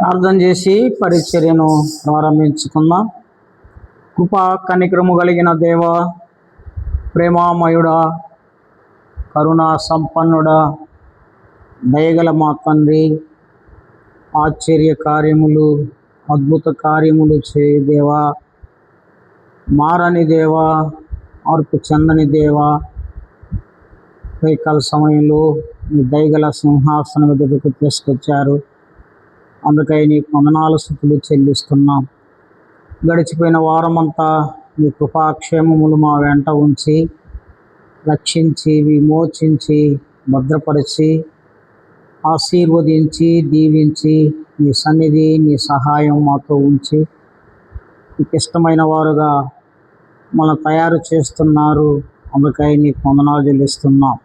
ప్రార్థన చేసి పరిచర్యను ప్రారంభించుకుందాం. కృపా కనికరము కలిగిన దేవ, ప్రేమామయుడా, కరుణా సంపన్నుడా, దయగల మా తండ్రి, ఆశ్చర్య కార్యములు అద్భుత కార్యములు చేయ దేవా, మారని దేవా, మార్పు చెందని దేవా, పైకాల సమయంలో మీ దయగల సింహాసనం ఎదుటకు తీసుకొచ్చారు. అందుకై నీకు వందనాలు స్తుతులు చెల్లిస్తున్నాం. గడిచిపోయిన వారమంతా మీ కృపాక్షేమములు మా వెంట ఉంచి రక్షించి విమోచించి భద్రపరిచి ఆశీర్వదించి దీవించి మీ సన్నిధి మీ సహాయం మాతో ఉంచి మీకు ఇష్టమైన వారుగా మనం తయారు చేస్తున్నారు. అందుకై నీకు వందనాలు చెల్లిస్తున్నాం.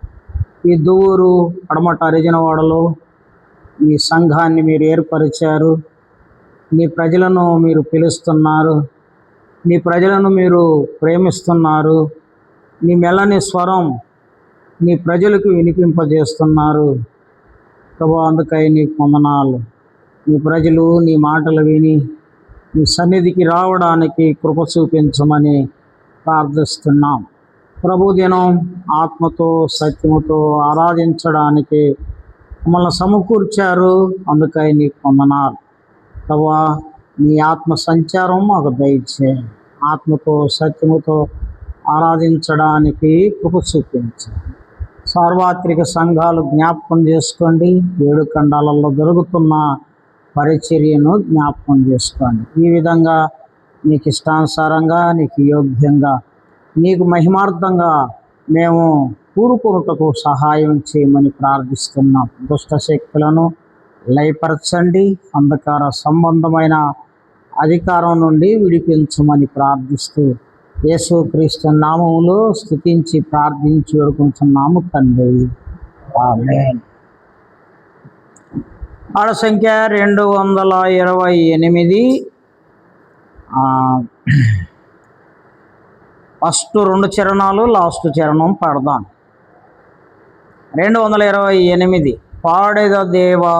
ఈ దువ్వూరు పడమట అరిజనవాడలో మీ సంఘాన్ని మీరు ఏర్పరిచారు. మీ ప్రజలను మీరు పిలుస్తున్నారు. మీ ప్రజలను మీరు ప్రేమిస్తున్నారు. మీ మెల్లని స్వరం మీ ప్రజలకు వినిపింపజేస్తున్నారు. ప్రభు, అందుకై నీకు వందనాలు. మీ ప్రజలు నీ మాటలు విని మీ సన్నిధికి రావడానికి కృప చూపించమని ప్రార్థిస్తున్నాం. ప్రభు, దినం ఆత్మతో సత్యముతో ఆరాధించడానికి మమ్మల్ని సమకూర్చారు. అందుకై నీకు వందనాలు. ప్రభా, నీ ఆత్మ సంచారం మాకు దయచేయండి. ఆత్మతో సత్యముతో ఆరాధించడానికి కృప చూపించండి. సార్వత్రిక సంఘాలు జ్ఞాపకం చేసుకోండి. 7 ఖండాలలో జరుగుతున్న పరిచర్యను జ్ఞాపకం చేసుకోండి. ఈ విధంగా నీకు ఇష్టానుసారంగా, నీకు యోగ్యంగా, నీకు మహిమార్థంగా మేము కూడుకొనుటకు సహాయం చేయమని ప్రార్థిస్తున్నాం. దుష్ట శక్తులను లయపరచండి. అంధకార సంబంధమైన అధికారం నుండి విడిపించమని ప్రార్థిస్తూ యేసుక్రీస్తు నామములో స్తుతించి ప్రార్థించి వేడుకుంటున్నాము తండ్రి. ఆమేన్. పాట సంఖ్య 228. ఫస్ట్ 2 చరణాలు, లాస్ట్ చరణం పాడదాం. 228. పాడేద దేవా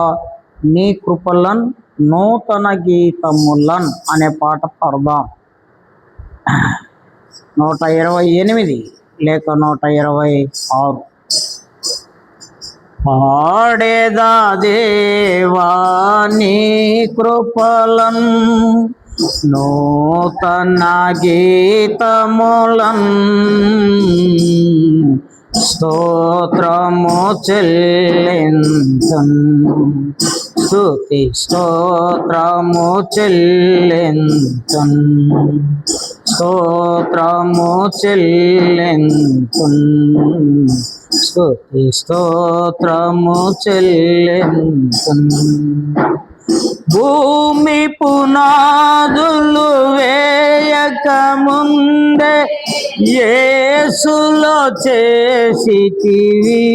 నీ కృపలన్ నూతన గీతములన్ అనే పాట పాడదాం. 128 లేక 126. పాడేదా దేవా నీ కృపలన్ నూతన గీతములన్ స్తోత్రము చెల్లింతున్, స్తుతి స్తోత్రము చెల్లింతున్, స్తోత్రము చెల్లింతున్, స్తుతి స్తోత్రము చెల్లింతున్. భూమి పునాదులు వేయక ముందే యేసులో చేసితివి.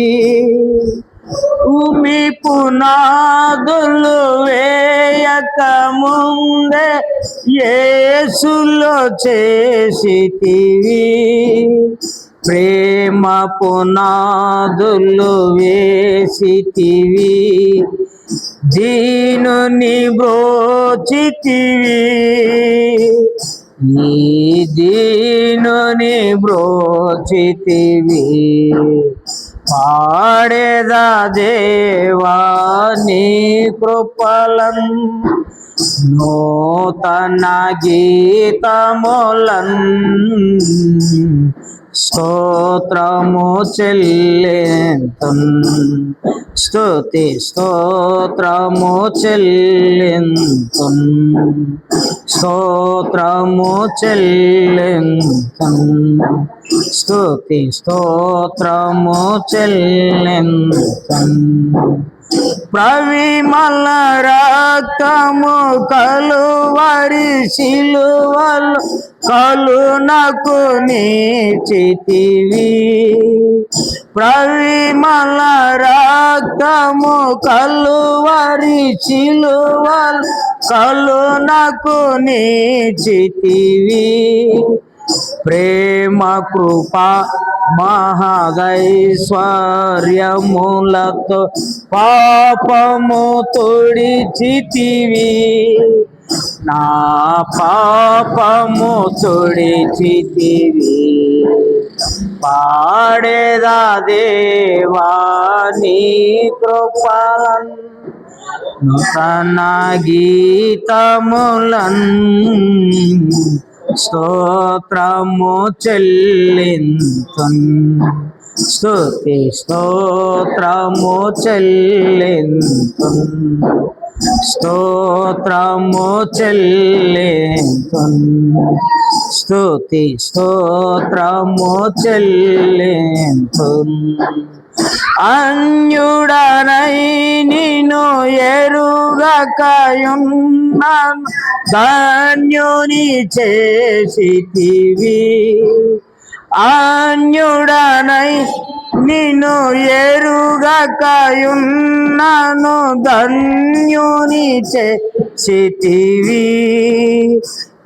భూమి పునాదులు వేయక ముందే యేసులో చేసితివి. ప్రేమ పునాదులు వేసితివి, దీనుని బ్రోచితివి, ఈ దీనుని బ్రోచితివి. పాడేదా దేవా నీ కృపలన్ నూతన గీతములన్ స్తోత్రము చెల్లింతున్, స్తుతి స్తోత్రము చెల్లింతున్, స్తోత్రము చెల్లింతున్, స్తుతి స్తోత్రము చెల్లింతున్. ప్రవిమల రక్తము కలువరి శిలువలు కలునకు నీచితివి. ప్రవిమల రక్తము కలువరి శిలువలు కలునకు నీచితివి. ప్రేమ కృప మహదైశ్వర్యములతో పాపము తొడిచితివి, నా పాపము తొడిచితివి. పాడేదా దేవా నీ కృపలన్, నూతన గీతములన్ స్తోత్రము చెల్లింతున్, స్తుతి స్తోత్రము చెల్లింతున్, స్తోత్రము చెల్లింతున్, స్తుతి స్తోత్రము చెల్లింతున్. అన్యుడనై నిన్ను ఎరుగకయున్నాను, ధన్యుని చేసితివి. అన్యుడనై నిన్ను ఎరుగకయున్నాను, ధన్యుని చేసితివి.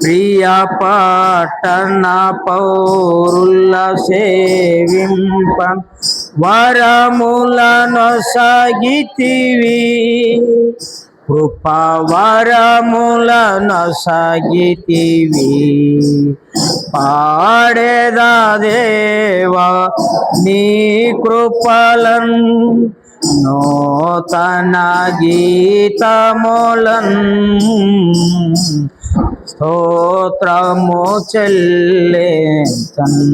ప్రియ పట్టణ పౌరుల సేవింపన్ వరములను సాగితివి, కృపవరములను సాగితివి. పాడేదా దేవా నీ కృపలన్, నూతన గీతములన్ స్తోత్రము చెల్లింతున్,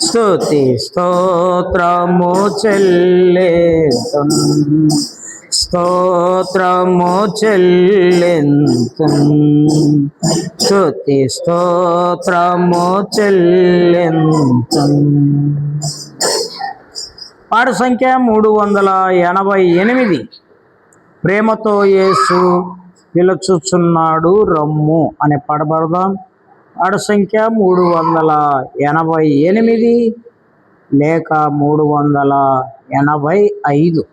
స్తుతి స్తోత్రము చెల్లింతున్, స్తోత్రము చెల్లింతున్, స్తుతి స్తోత్రము చెల్లింతున్. పాట సంఖ్య 388. ప్రేమతో యేసు పిలుచుచున్నాడు రమ్ము అనే పాట పాడదాం. పాట సంఖ్య 388 లేక 385.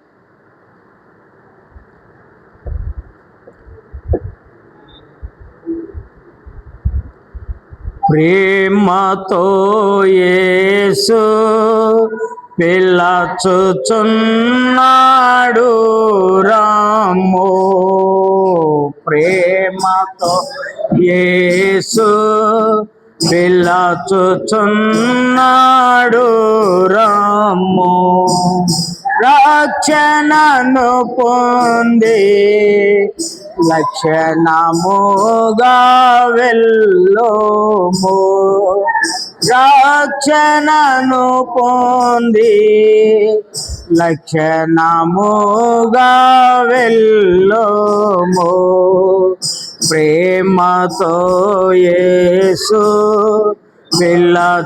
ప్రేమతో యేసు పిలుచుచున్నాడు రమ్ము, ప్రేమతో యేసు పిలుచుచున్నాడు రమ్ము. రక్షణను పొంది లక్షణముగా వెళ్ళుము, రక్షణను పొంది లక్షణముగా వెళ్ళుము. ప్రేమతో యేసు పిలుచుచున్నాడు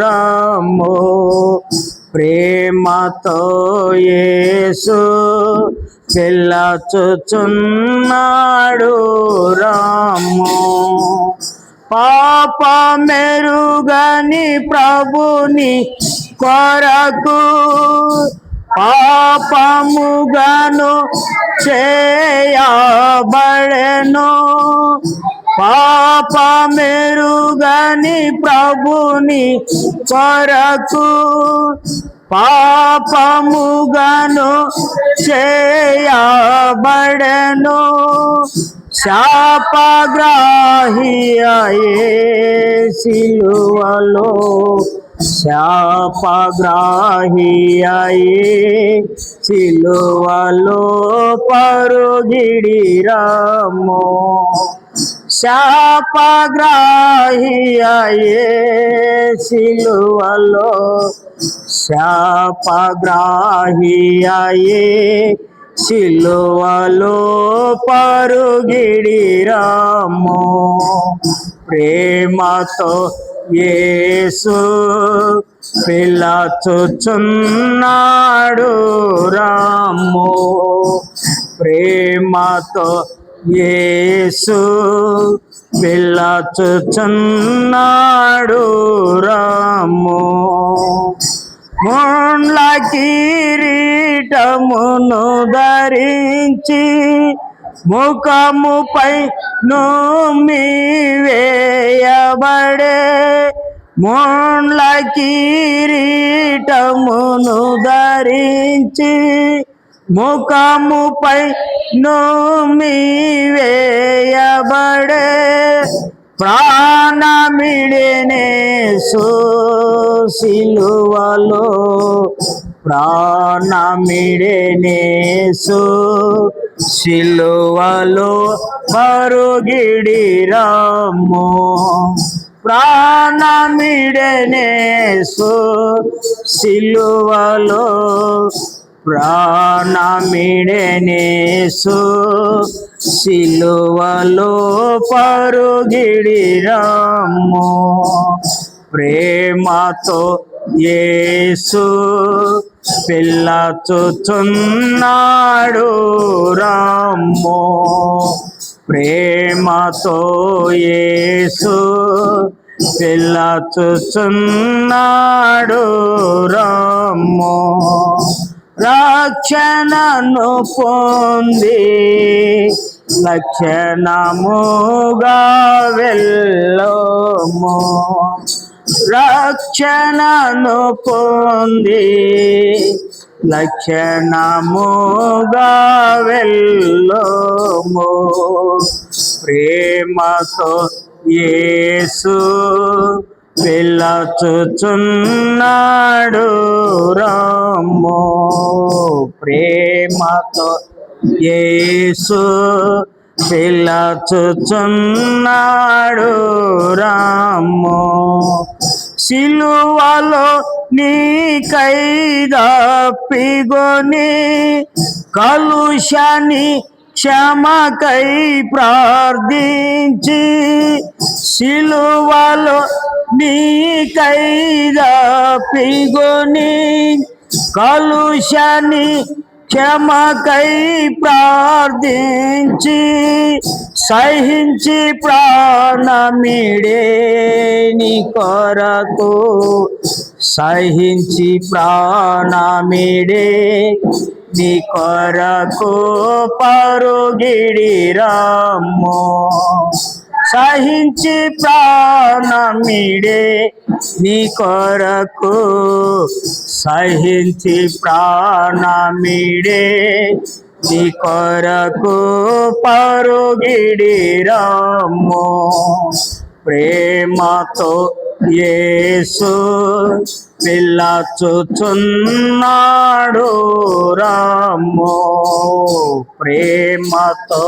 రమ్ము, ప్రేమతో యేసు పిలుచుచున్నాడు రమ్ము. పాపమెరుగని ప్రభుని కొరకు పాపముగాను చేయబడెను, పాపమెరుగని ప్రభుని కొరకు పాపముగాను చేయబడెను. శాపగ్రాహి అయ్యే సిలువలో, శాపగ్రాహి అయ్యే సిలువలో పరుగిడి రమ్ము, శాపగ్రాహి అయ్యే సిలువలో, శాపగ్రాహి అయ్యే సిలువలో పరుగిడి రమ్ము. ప్రేమతో యేసు పిలుచుచున్నాడు రమ్ము, ప్రేమతో యేసు పిలుచుచున్నాడు రమ్ము. ముండ్ల కిరీటమును ధరించి ముఖముపై నూమి వేయబడే ముండ్ల కిరీటమును ధరించి ముఖముపై నూమి వేయబడే ప్రాణమిడెనేసు సిలువలో ప్రాణమిడెనేసు సిలువలో మరుగిడి రమ్ము ప్రాణమిడెనేసు సిలువలో ప్రాణమిడెనేసు సిలువలో పరుగిడి రమ్ము ప్రేమతో యేసు పిల్లచుచున్నాడు రమ్ము ప్రేమతో యేసు పిల్లచుచున్నాడు రమ్ము రక్షణను పొంది లక్షణముగా వెళ్ళము రక్షణను పొంది లక్షణముగా వెళ్ళము ప్రేమతో యేసు పిల్లచుచున్నాడు రమ్ము ప్రేమతో యేసు పిల్లచుచున్నాడు రమ్ము సిలువలో నీకై దప్పిగొని కలుషని క్షమకై ప్రార్థించి సిలువలో నీకై దప్పిగొని కలుషని క్షమకై ప్రార్థించి సహించి ప్రాణమిడే నీ కొరకు సహించి ప్రాణమిడే నీ కొరకు పరుగిడి రమ్ము సహించి ప్రాణమిడే నీ కొరకు సహించి ప్రాణమిడే నీ కొరకు పరుగిడి రమ్ము ప్రేమతో యేసు పిల్లచుచున్నాడు రమ్ము ప్రేమతో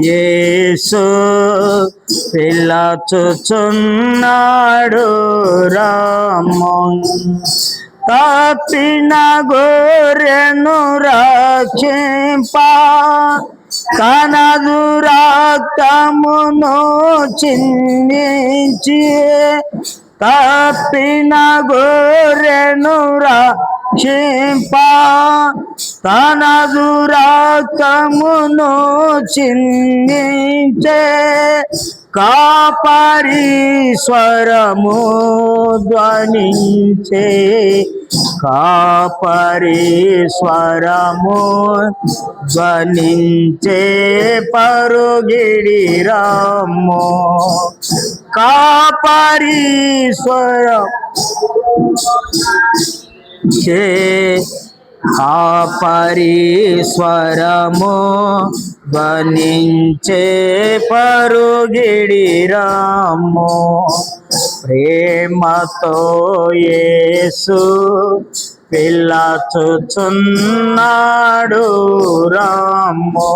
యేసు పిల్లచుచున్నాడు రమ్ము తప్పిన గొర్రెను రక్షింప తనదు రక్తమును చిందించి తప్పిన గొర్రెను రక్షింప తనదు రక్తమును చిందించే కాపరి స్వరము ధ్వనించే కాపరి స్వరము ధ్వనించే పరుగిడి రమ్ము కాపరి స్వరం కాపరి స్వరము ధ్వనించే పరుగిడి రమ్ము ప్రేమతో యేసు పిల్లచుచున్నాడు రమ్ము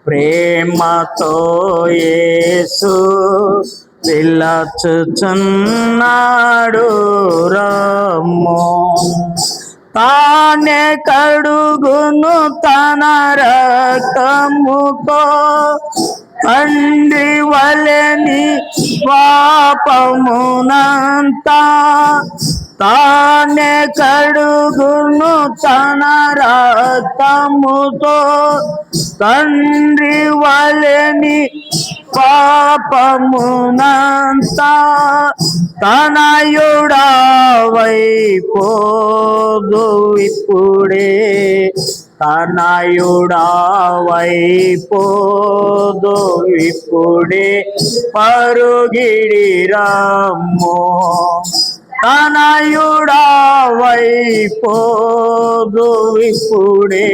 ప్రేమతో యేసు పిల్లచుచున్నాడు రమ్ము తానే కడుగును తన రక్తముతో తండ్రి వలెని పాపమునంతా తానే కడుగును తన రక్తముతో తండ్రి వలెని పాపమునంతా తనయుడవైపోదు ఇప్పుడే తనయుడా వైపోదు ఇప్పుడే పరుగిడి రమ్ము. తనయుడా వైపోదు ఇప్పుడే,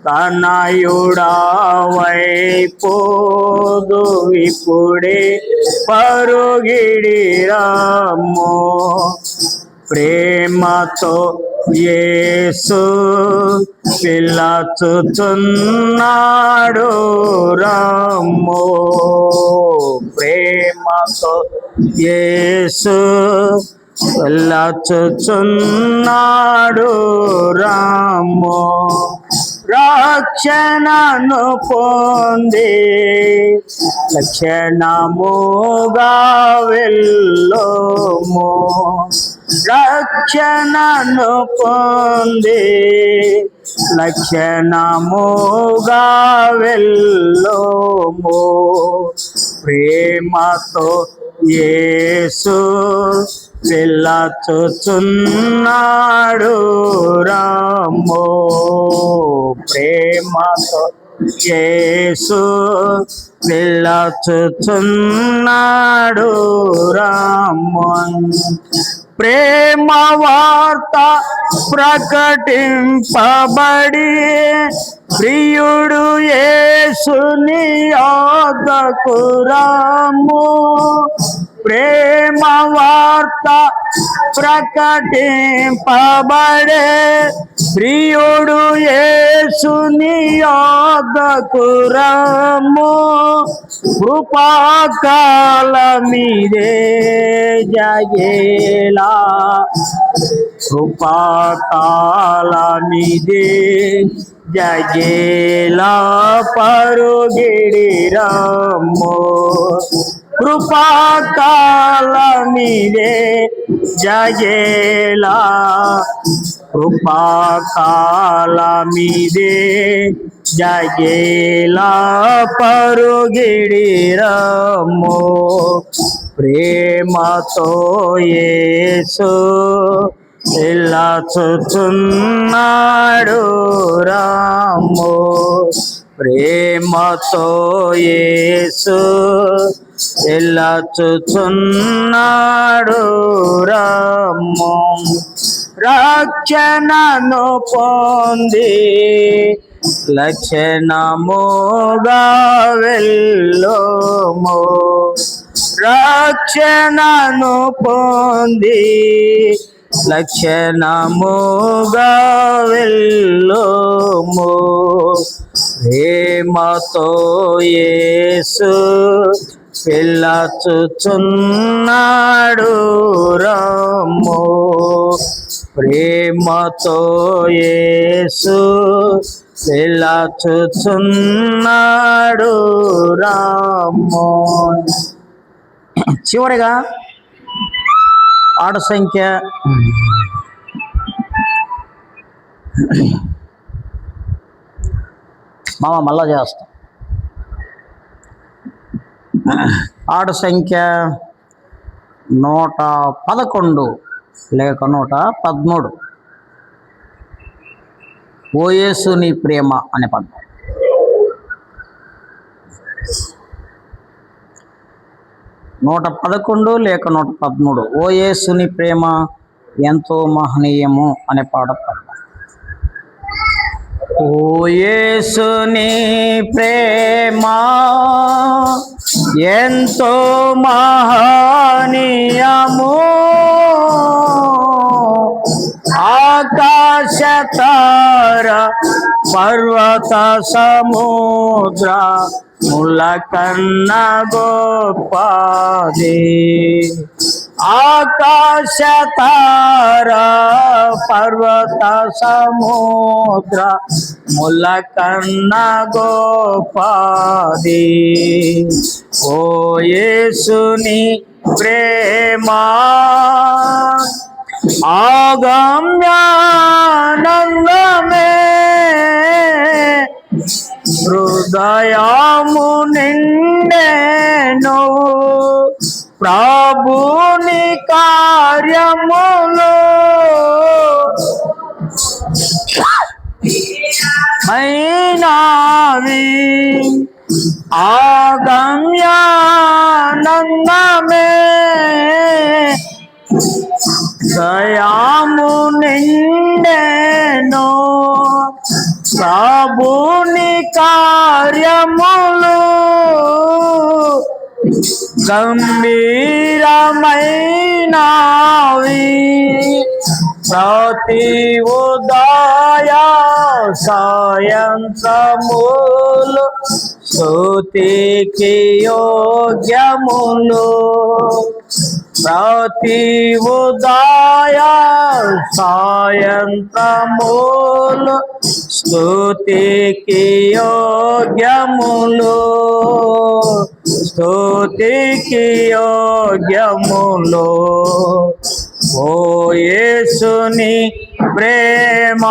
తనయుడా వైపోదు ఇప్పుడే పరుగిడి రమ్ము. ప్రేమతో యేసు పిలుచుచున్నాడు రమ్ము. ప్రేమతో యేసు పిలుచుచున్నాడు రమ్ము. రక్షణను పొంది లక్షణముగా వెళ్ళుము. రక్షణను పొంది లక్షణముగా వెళ్ళుము. ప్రేమతో యేసు పిలుచుచున్నాడు రమ్ము. ప్రేమతో యేసు పిలుచుచున్నాడు రమ్ము. ప్రేమ వార్త ప్రకటింపబడి ప్రియుడు యేసుని యొద్దకు రమ్ము. ప్రేమ వార్త ప్రకటింపబడే ప్రియుడు యేసుని యొద్దకు రమ్ము. కృపాకాలమిదే జగేలా, కృపాకాలమిదే జగేలా పరుగిడి రమ్ము. కృపాకాలమిదే జగేలా, కృపాకాలమిదే జగేలా పరుగిడి రమ్ము. ప్రేమతో యేసు పిలుచుచున్నాడు రమ్ము. ప్రేమతో యేసు పిలుచుచున్నాడు రమ్ము. రక్షణను పొంది లక్షణముగా వెళ్ళుము. రక్షణను పొంది లక్షణముగా వెళ్ళుము. ప్రేమతో యేసు పిలుచుచున్నాడు రమ్ము. ప్రేమతో యేసు పిలుచుచున్నాడు రమ్ము. చివరిగా ఆడ సంఖ్య మళ్ళా చేస్తాం. ఆడ సంఖ్య 111 లేక 113. ఓ యేసు నీ ప్రేమ అనే పదం. 111 లేక 113. ఓ యేసు నీ ప్రేమ ఎంతో మహనీయము అనే పాట పాడతాం. ఓ యేసు నీ ప్రేమ ఎంతో మహనీయము, ఆకాశ తార పర్వత సముద్ర ముల కన్న గొప్పది. ఆకాశ తార పర్వత సముద్ర ముల కన్న గొప్పది. ఓ యేసుని ప్రేమ ఆగమ్యానందమే, హృదయము నిండెను ప్రభుని కార్యములు. మైనావి ఆగమ్యానందమే దయాము నిండెను ప్రభుని కార్యములు గంభీరమైనవి ప్రతి ఉదయ సాయంత్రములు స్తుతికి యోగ్యములు ప్రతి ఉదయ సాయంత్రములు స్తుతికి యోగ్యములు స్తుతికి యోగ్యములు ఓ యేసుని ప్రేమ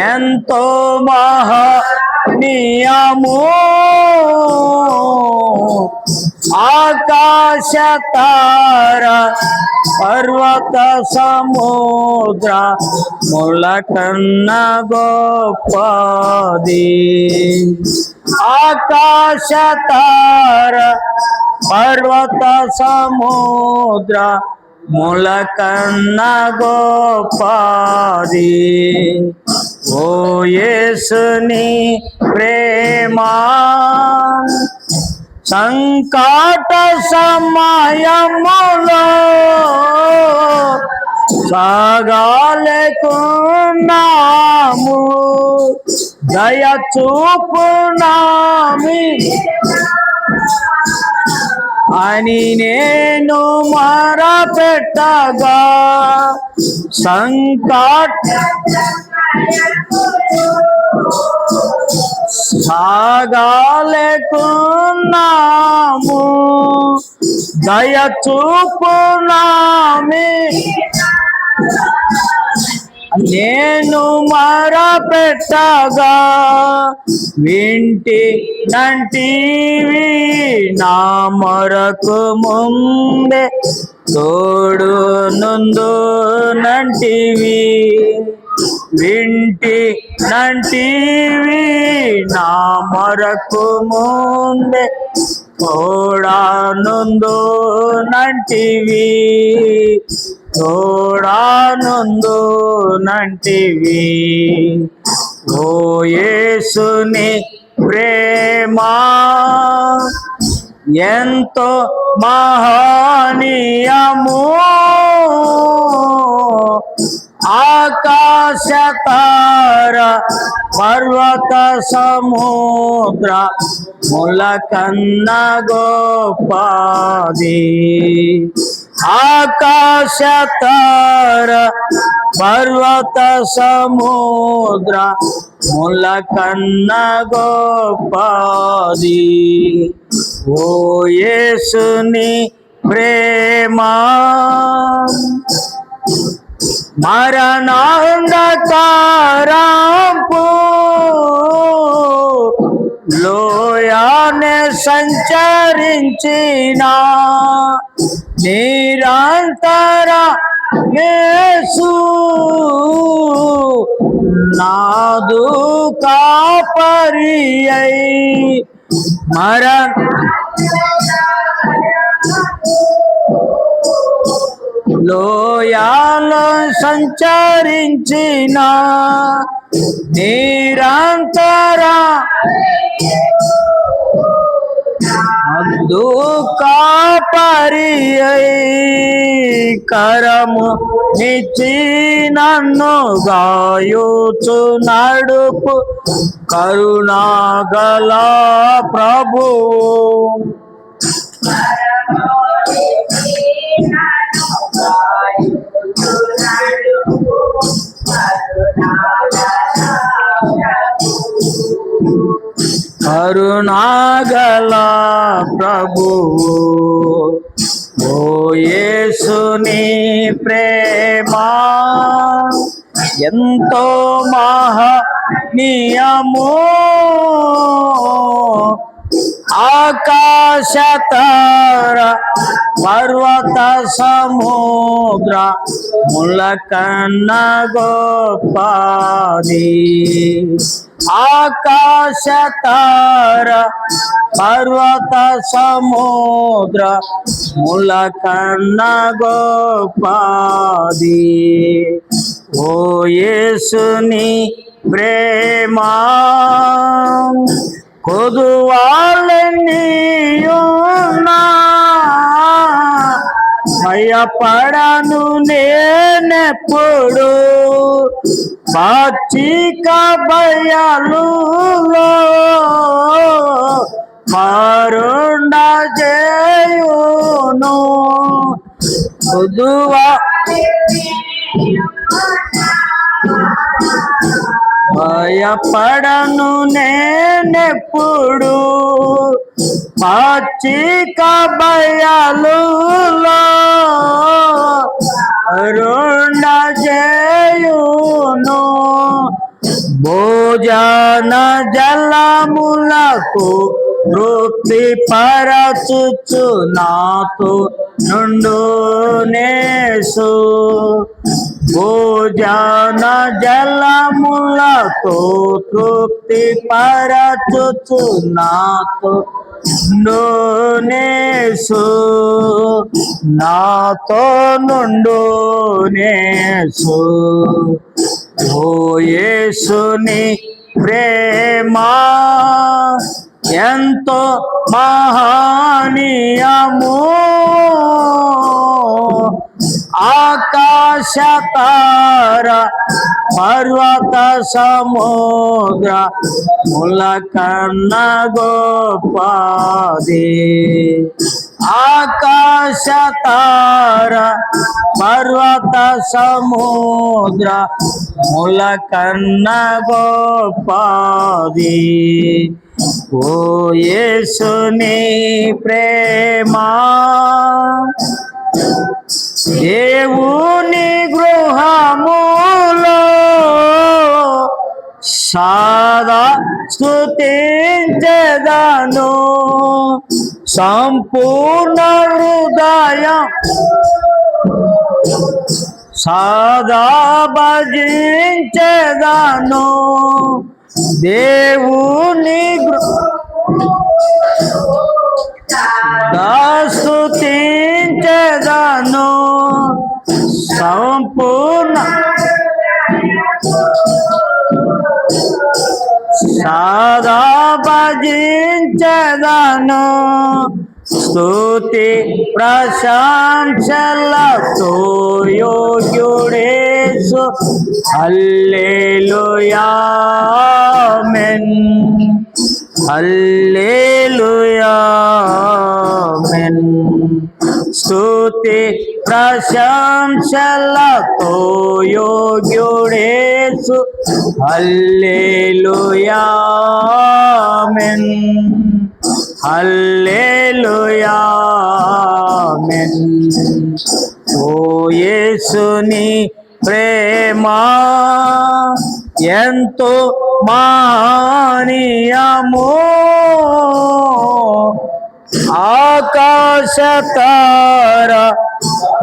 ఎంతో మహనీయము ఆకాశ తార పర్వత సముద్ర ములకన్న గొప్పది ఆకాశ తార పర్వత సముద్ర ములకన్న గొప్పది ఓ యేసుని ప్రేమ సంకట సమయములో సాగాలేకున్నాము దయ చూపునామి అని నేను మొరపెట్టగా సంకట సాగాలేకున్నాము దయ చూపునామి నేను మొరపెట్టగా వింటి నంటివి నా మొరకు ముందే తోడు నుండు నంటివి వింటి నంటివి నా మొరకు ముందే తోడానుందు నంటివి తోడానుందు నంటివి ఓ యేసుని ప్రేమ ఎంతో మహనీయము ఆకాశ తార పర్వత సముద్ర ములకన్న గొప్పది ఆకాశ తార పర్వత సముద్ర ములకన్న గొప్పది ఓ యేసుని ప్రేమ మరణాంధకారంపు లోయానే సంచరించిన నిరంతర యేసు నాదు కాపరి అయి లోయాలో సంచరించిన నిరంతర కాపరి కరము నిచ్చి నన్ను గాయుచు నడుపు కరుణాగల ప్రభు కరుణాగల ప్రభువు ఓ యేసుని ప్రేమ ఎంతో మహనీయము ఆకాశ తార పర్వత సముద్ర ముల కన్న గొప్పది. ఆకాశ తార పర్వత సముద్ర ముల కన్న గొప్పది. ఓ యేసుని ప్రేమ కొదువాళ్ళనియున్నా భయపడను నేనెప్పుడు. పచ్చిక బయలులో మరుండ చేయును. కొదువా భయపడను నేనెప్పుడు. పచ్చిక బయలులో మరుండ చేయును. భోజన జలములకు తృప్తి పరచుచు నాతో నుండు నేసు. భోజన జలములతో తృప్తి పరచుచు నాతో నేసు. నాతో నుండు నేసు. ఓ యేసుని ప్రేమ ఎంతో మహనీయము. ఆకాశ తార పర్వత సముద్ర ముల కన్న గొప్పది. ఆకాశ తార పర్వత సముద్ర ముల కన్న గొప్పది. ఓ యేసుని ప్రేమ దేవుని గృహములో సదా స్తుతించెదను. సంపూర్ణ హృదయం సదా భజించెదను. దేవుని స్తుతించెదను. సంపూర్ణ సదా భజించెదను. స్తుతి ప్రశంసలతో యోగ్యుడేసు. హల్లెలూయా ఆమేన్. హల్లెలూయా ఆమేన్. స్తుతి ప్రశంసలతో యోగ్యుడేసు. హల్లెలూయా ఆమేన్. హల్లెలూయా ఆమేన్. ఓ యేసుని ప్రేమ ఎంతో మహనీయము. ఆకాశ తార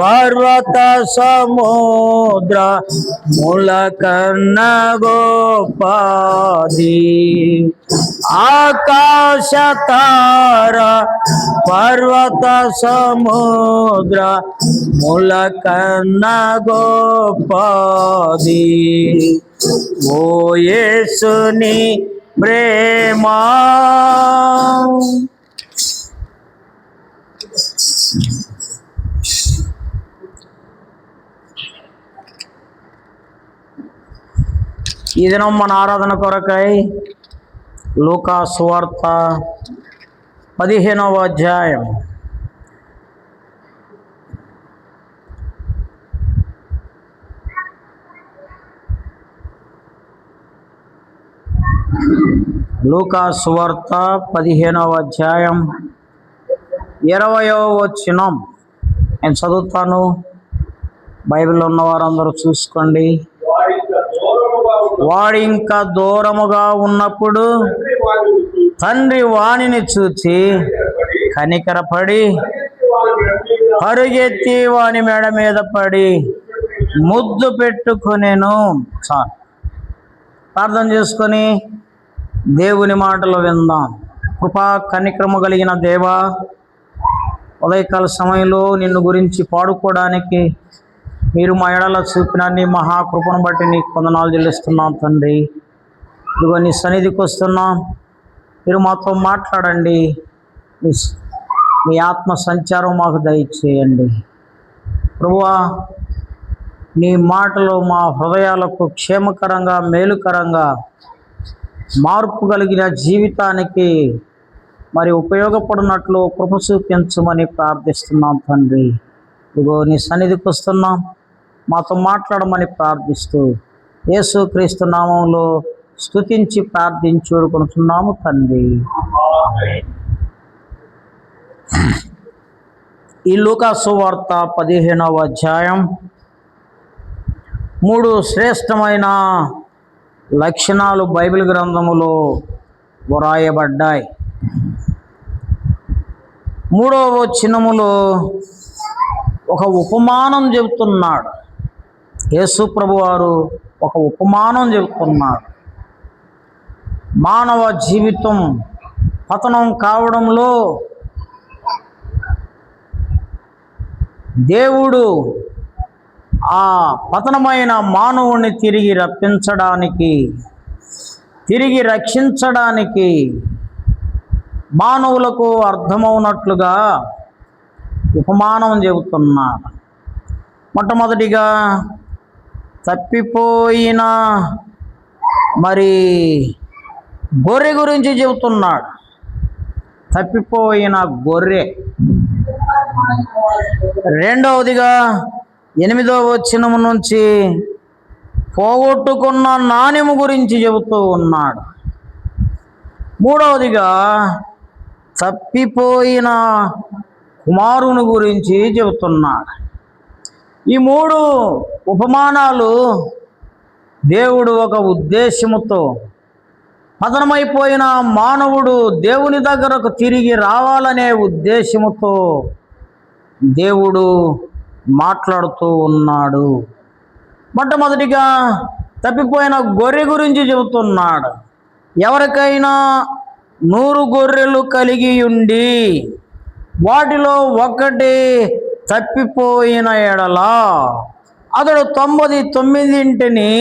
పర్వత సముద్ర ముల కన్న గొప్పది. ఆకాశ తార పర్వత సముద్ర ముల కన్న గొప్పది. ఓ యేసుని ప్రేమ ఈ దినం మన ఆరాధన కొరకై లూకా సువార్త 15వ అధ్యాయం లూకా సువార్త 15వ అధ్యాయం 20వ వచనం నేను చదువుతాను. బైబిల్లో ఉన్న వారందరూ చూసుకోండి. వాడు ఇంకా దూరముగా ఉన్నప్పుడు తండ్రి వానిని చూచి కనికరపడి పరుగెత్తి వాని మెడ మీద పడి ముద్దు పెట్టుకొనెను. చాలు. ప్రార్థన చేసుకొని దేవుని మాటలు విందాం. కృపా కనిక్రమ కలిగిన దేవా, ఉదయకాల సమయంలో నిన్ను గురించి పాడుకోవడానికి మీరు మా ఎడల చూపిన నీ మహాకృపను బట్టి నీకు వందనాలు చెల్లిస్తున్నాం తండ్రి. ఇదిగో నీ సన్నిధికి వస్తున్నాం. మీరు మాతో మాట్లాడండి. మీ ఆత్మ సంచారం మాకు దయచేయండి ప్రభువా. నీ మాటలు మా హృదయాలకు క్షేమకరంగా, మేలుకరంగా, మార్పు కలిగిన జీవితానికి మరి ఉపయోగపడినట్లు కృప చూపించమని ప్రార్థిస్తున్నాం తండ్రి. ఇదిగో నీ సన్నిధికి వస్తున్నాం. మాతో మాట్లాడమని ప్రార్థిస్తూ యేసుక్రీస్తు నామంలో స్తుతించి ప్రార్థించి వేడుకొనుచున్నాము తండ్రి. ఈ లూకా సువార్త 15వ అధ్యాయం 3 శ్రేష్టమైన లక్షణాలు బైబిల్ గ్రంథములో వ్రాయబడ్డాయి. 3వ వచనములో ఒక ఉపమానం చెబుతున్నాడు. యేసు ప్రభువారు ఒక ఉపమానం చెబుతున్నాడు. మానవ జీవితం పతనం కావడంలో దేవుడు ఆ పతనమైన మానవుని తిరిగి రప్పించడానికి, తిరిగి రక్షించడానికి మానవులకు అర్థమవునట్లుగా ఉపమానం చెబుతున్నాడు. మొట్టమొదటిగా తప్పిపోయిన మరి గొర్రె గురించి చెబుతున్నాడు. తప్పిపోయిన గొర్రె. రెండవదిగా 8వ వచనం నుంచి పోగొట్టుకున్న నాణెము గురించి చెబుతూ ఉన్నాడు. మూడవదిగా తప్పిపోయిన కుమారుని గురించి చెబుతున్నాడు. ఈ 3 ఉపమానాలు దేవుడు ఒక ఉద్దేశముతో, పతనమైపోయిన మానవుడు దేవుని దగ్గరకు తిరిగి రావాలనే ఉద్దేశముతో దేవుడు మాట్లాడుతూ ఉన్నాడు. మొట్టమొదటిగా తప్పిపోయిన గొర్రె గురించి చెబుతున్నాడు. ఎవరికైనా 100 గొర్రెలు కలిగి ఉండి వాటిలో ఒకటి తప్పిపోయిన ఎడల అతడు 99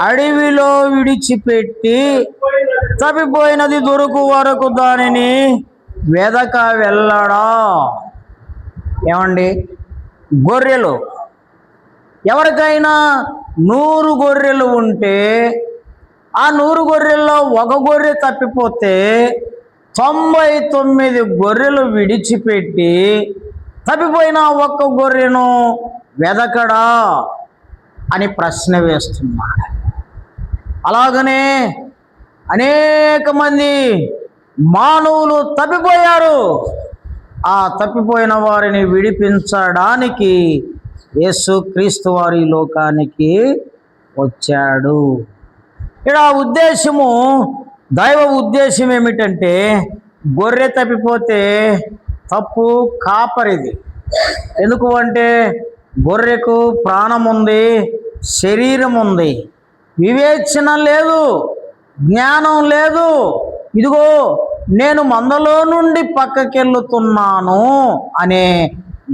అడవిలో విడిచిపెట్టి తప్పిపోయినది దొరుకు వరకు దానిని వెదక వెళ్ళడా. ఏమండి, గొర్రెలు, ఎవరికైనా 100 గొర్రెలు ఉంటే ఆ 100 గొర్రెల్లో ఒక గొర్రె తప్పిపోతే 99 గొర్రెలు విడిచిపెట్టి తప్పిపోయిన ఒక్క గొర్రెను వెదకడా అని ప్రశ్న వేస్తున్నాడు. అలాగనే అనేక మంది మానవులు తప్పిపోయారు. ఆ తప్పిపోయిన వారిని విడిపించడానికి యేసుక్రీస్తు వారి లోకానికి వచ్చాడు. ఇక్కడ ఉద్దేశము, దైవ ఉద్దేశం ఏమిటంటే, గొర్రె తప్పిపోతే తప్పు కాపరిది. ఎందుకు అంటే గొర్రెకు ప్రాణం ఉంది, శరీరం ఉంది, వివేచన లేదు, జ్ఞానం లేదు. ఇదిగో నేను మందలో నుండి పక్కకెళ్ళుతున్నాను అనే